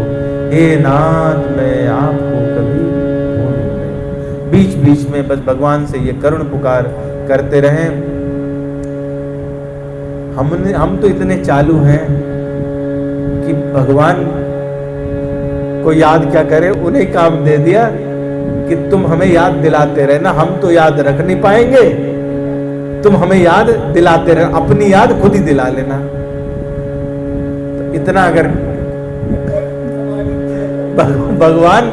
हे नाथ मैं आपको कभी भूलूं नहीं। बीच बीच में बस भगवान से ये करुण पुकार करते रहें। हम तो इतने चालू हैं कि भगवान को याद क्या करे, उन्हें काम दे दिया कि तुम हमें याद दिलाते रहना। हम तो याद रख नहीं पाएंगे, तुम हमें याद दिलाते रहना, अपनी याद खुद ही दिला लेना। तो इतना अगर भगवान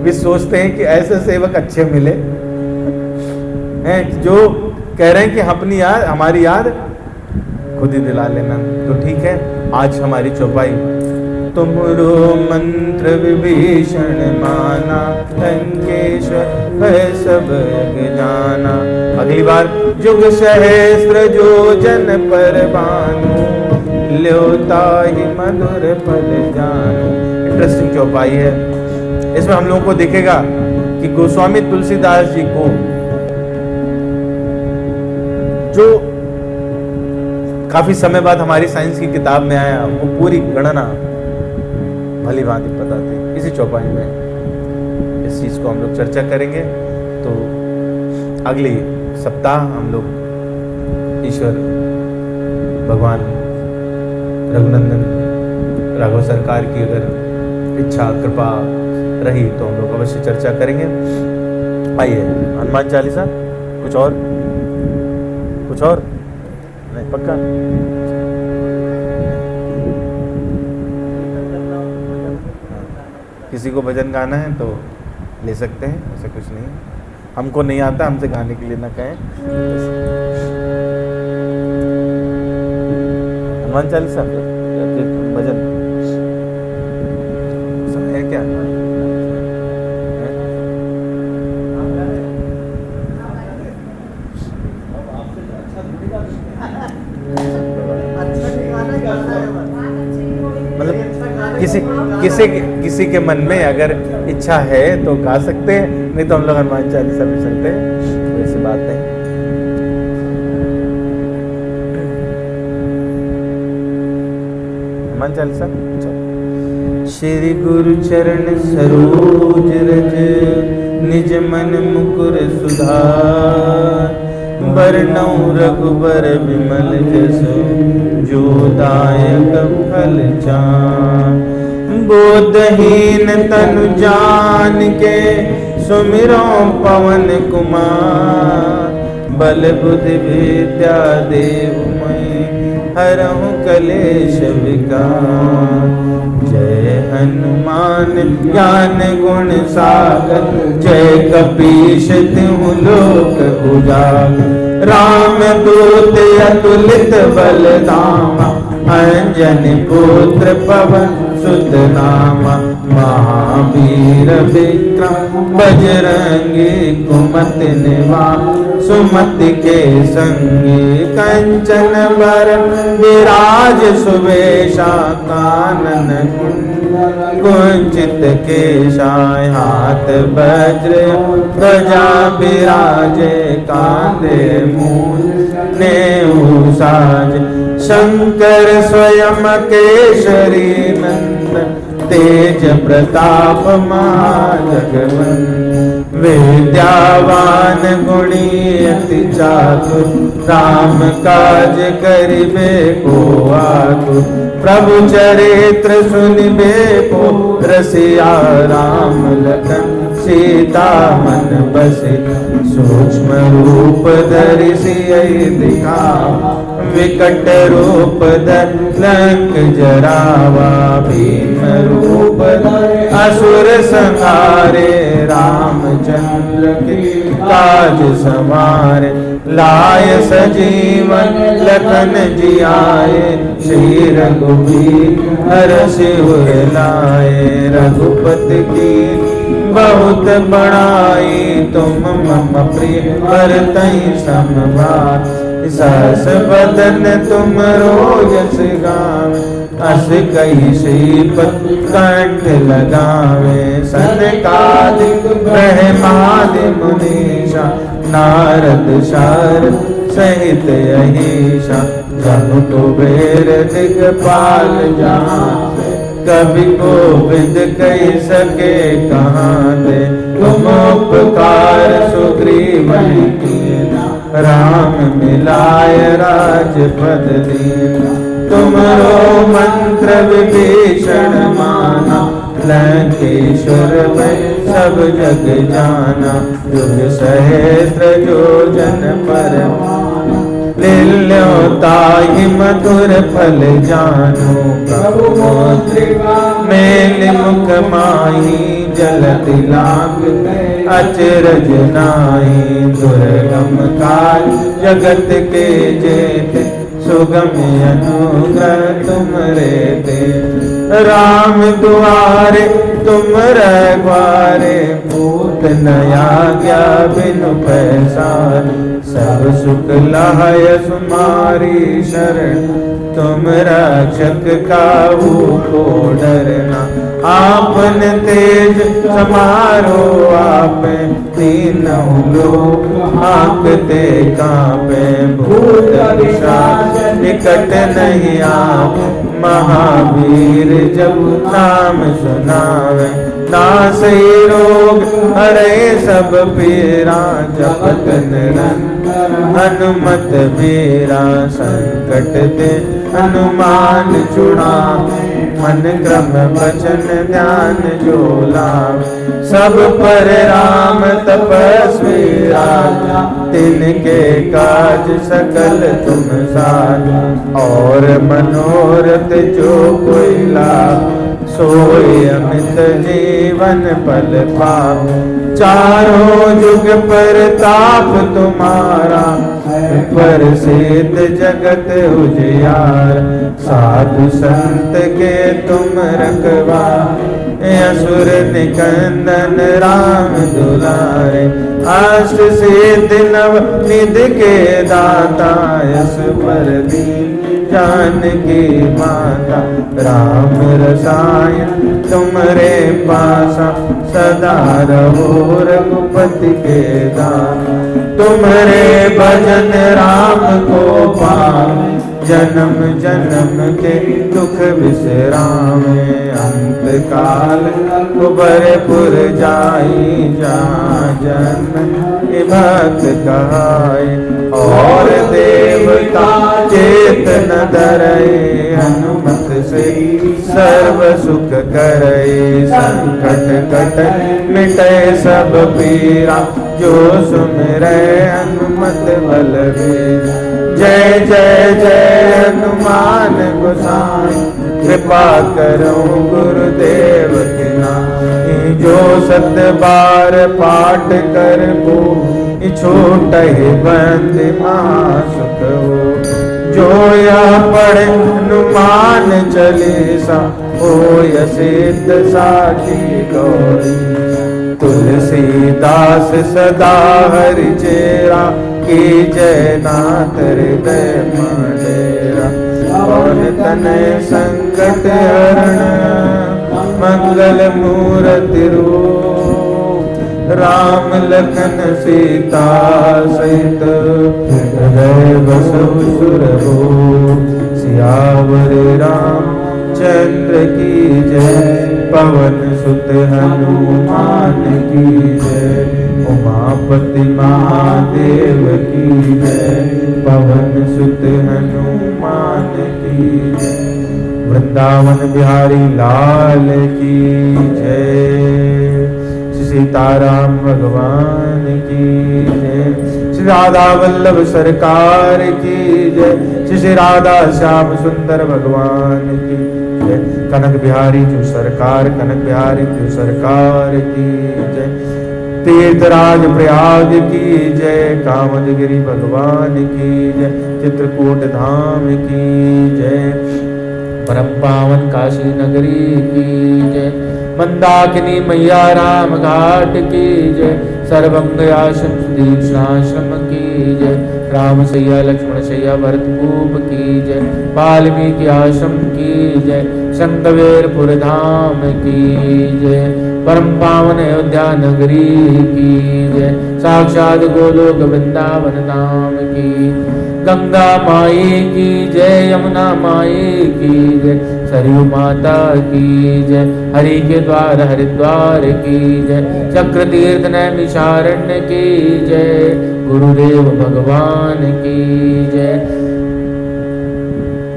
भी सोचते हैं कि ऐसे सेवक अच्छे मिले हैं जो कह रहे हैं कि अपनी याद, हमारी याद खुद ही दिला लेना। तो ठीक है, आज हमारी चौपाई, तुमरो मंत्र विभीषण माना, लंकेश्वर भय सब जाना। अगली बार जुग सहस्त्र जो जन पर बानु, ल्योता ही मधुर पल जानु। इंटरेस्टिंग चौपाई है। इसमें हम लोगों को दिखेगा कि गोस्वामी तुलसीदास जी को जो काफी समय बाद हमारी साइंस की किताब में आया, वो पूरी गणना भली भांति पता थी। इसी चौपाई में इस चीज को हम लोग चर्चा करेंगे। तो अगली सप्ताह हम लोग ईश्वर भगवान रघुनंदन राघव सरकार की अगर इच्छा कृपा रही तो हम लोग अवश्य चर्चा करेंगे। आइए, हनुमान चालीसा, कुछ और नहीं, पक्का। किसी को भजन गाना है तो ले सकते हैं, ऐसा कुछ नहीं। हमको नहीं आता, हमसे गाने के लिए ना कहें। हनुमान चालीसा या फिर भजन समय है क्या? मतलब किसी के मन में अगर इच्छा है तो गा सकते हैं, नहीं तो हम लोग हनुमान चालीसा भी सकते हैं, कोई ऐसी बात नहीं। हनुमान चालीसा चल। श्री गुरु चरण सरोज रज निज मन मुकुर सुधार, बरनउँ रघुबर विमल जसु जो दायक फल चार। बोधहीन तनु जान के सुमिरो पवन कुमार, बल बुद्धि विद्या देव मैं हरहु कलेश विकार। जय हनुमान ज्ञान गुण सागर, जय कपीश तिहु लोक उजागर। राम दूत अतुलित बल धामा, अंजनी पुत्र पवन सुत नामा। महावीर विक्रम बजरंगी, कुमति निवार सुमति के संगी। कंचन बरन विराज सुवेशा, कानन कुंचित केशाय। हाथ वज्र ध्वजा विराजे, कांधे मूल नेऊ साज। शंकर स्वयं केसरी नंदन, तेज प्रताप महाजगवंदन। विद्यावान गुणी अति चातुर, राम काज करिबे को आतुर। प्रभु चरित्र सुनिबे को रसिया, राम लखन सीता मन बसे। सूक्ष्म रूप धरि सियहि दिखावा, विकट रूप धरि लंक जरावा। भीम रूप धरि असुर संहारे, रामचंद्र के काज सवारे। लाय सजीवन लखन जियाए, श्री रघुबीर हरषि उर लाए। रघुपति की बहुत बड़ाई, तुम मम प्रिय भरतहि सम भाई। सहस बदन तुम रोजस गावे, अस कई श्रीपद कंठ लगावे। सनकादिक ब्रह्मादि मुनीषा, नारद शारद सहित अहीशा। जनु कुबेर दिगपाल जहाँ, कवि कोविद कही सके कहाँ दे। तुम उपकार सुग्रीवहि कीन्हा, राम मिलाय राजपद दीन्हा। तुमरो मंत्र विभीषण माना, लंकेश्वर में सब जग जाना। युग सहस्त्र जो जन पर लील्यो ताहि मधुर फल जानो। प्रभु मेलि मुख माही, जलति लांघ अचरज नाहि। दुर्गम काज जगत के जेते, सुगम अनुग्रह तुमरे ते। राम दुआरे तुम रखवारे, पूत नया गया बिनु पैसार। सब सुख लाय तुम्हारी शरण, तुम रक्षक काहू को डरना। आपन तेज समारो आपे, तीनों लोक आंकते कांपे। भूत पिशाच निकट नहीं आवे, महावीर जब नाम सुनावे। नासै रोग हरे सब पीरा, जपत निरंतर हनुमत बीरा। संकट ते हनुमान छुड़ावे, मन क्रम वचन ध्यान जो लावे। सब पर राम तपस्वी राजा, तिनके काज सकल तुम साजा। और मनोरथ जो कोई लाभ, सोई अमित जीवन पल पाओ। चारों जुग पर ताप तुम्हारा, प्रसिद्ध जगत उजियार। साधु संत के तुम रखवारे, असुर निकंदन राम दुलारे। अष्ट सिद्धि नव निधि के दाता, यस पर दीन जानकी माता। राम रसायन तुमरे पासा, सदा रहो रघुपति के दास। तुम्हारे भजन राम को पावे, जन्म जन्म के दुख विश्रामे, अंत काल कुबरपुर जाई, जहाँ जन्म भक्त कहाए। और देवता चेतन धरए, हनुमत से सर्व सुख करए। संकट कट मिटे सब पीरा, जो सुमिरै हनुमत बलबीरा। जय जय जय हनुमान गोसाई, कृपा करो गुरुदेव की नाई। जो 7 बार पाठ कर को, छोट बंद महासुख हो। जो यह पढ़े हनुमान चालीसा, होय सिद्ध साखी गौरी। तुलसीदास सदा हरि चेरा, की जय नाथ हृदय मंडेरा। पवन तनय संकट हरण, मंगल मूर्ति रूप। राम लखन सीता सहित, हृदय बसहु सुरभूप। सियावर रामचंद्र की जय, पवन सुत हनुमान की जय। उमापति महादेव की जय, पवन सुत हनुमान की जय। वृंदावन बिहारी लाल की जय। सीताराम भगवान की जय। श्री राधा वल्लभ सरकार की जय। श्री राधा श्याम सुंदर भगवान की जय। कनक बिहारी जो सरकार, कनक बिहारी जो सरकार की जय। तीर्थराज प्रयाग की जय। कामदगिरि भगवान की जय। चित्रकूट धाम की जय। परम पावन काशी नगरी की जय। मंदाकिनी मैया राम घाट की जय। सर्वंग आश्रम दीक्षाश्रम की जय। राम सैया लक्ष्मण सैया भरत भूप की जय। वाल्मीकि आश्रम की जय। शंकवेरपुर धाम की जय। परम पावन अयोध्या नगरी की जय। साक्षात गोलोक वृंदावन धाम की। गंगा माई की जय। यमुना माई की जय। सरयू माता की जय। हरि के द्वार हरिद्वार की जय। चक्र तीर्थ नैमिषारण्य की जय। गुरुदेव भगवान की जय।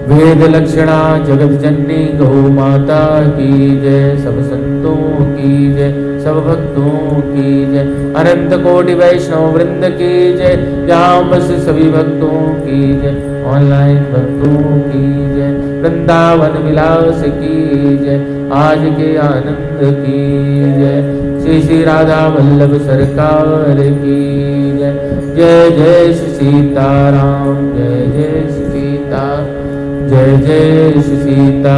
वेद लक्षणा जगत जननी गौ माता की जय। सब संतों की जय, सब भक्तों की जय। अनंत कोटि वैष्णव वृंद की जय। यहाँ बस सभी भक्तों की जय। ऑनलाइन भक्तों की जय। वृंदावन विलास की जय। आज के आनंद की जय। श्री श्री राधा वल्लभ सरकार की जय। जय जय श्री सीताराम, जय जय श्री सीता, जय जय श्री सीता।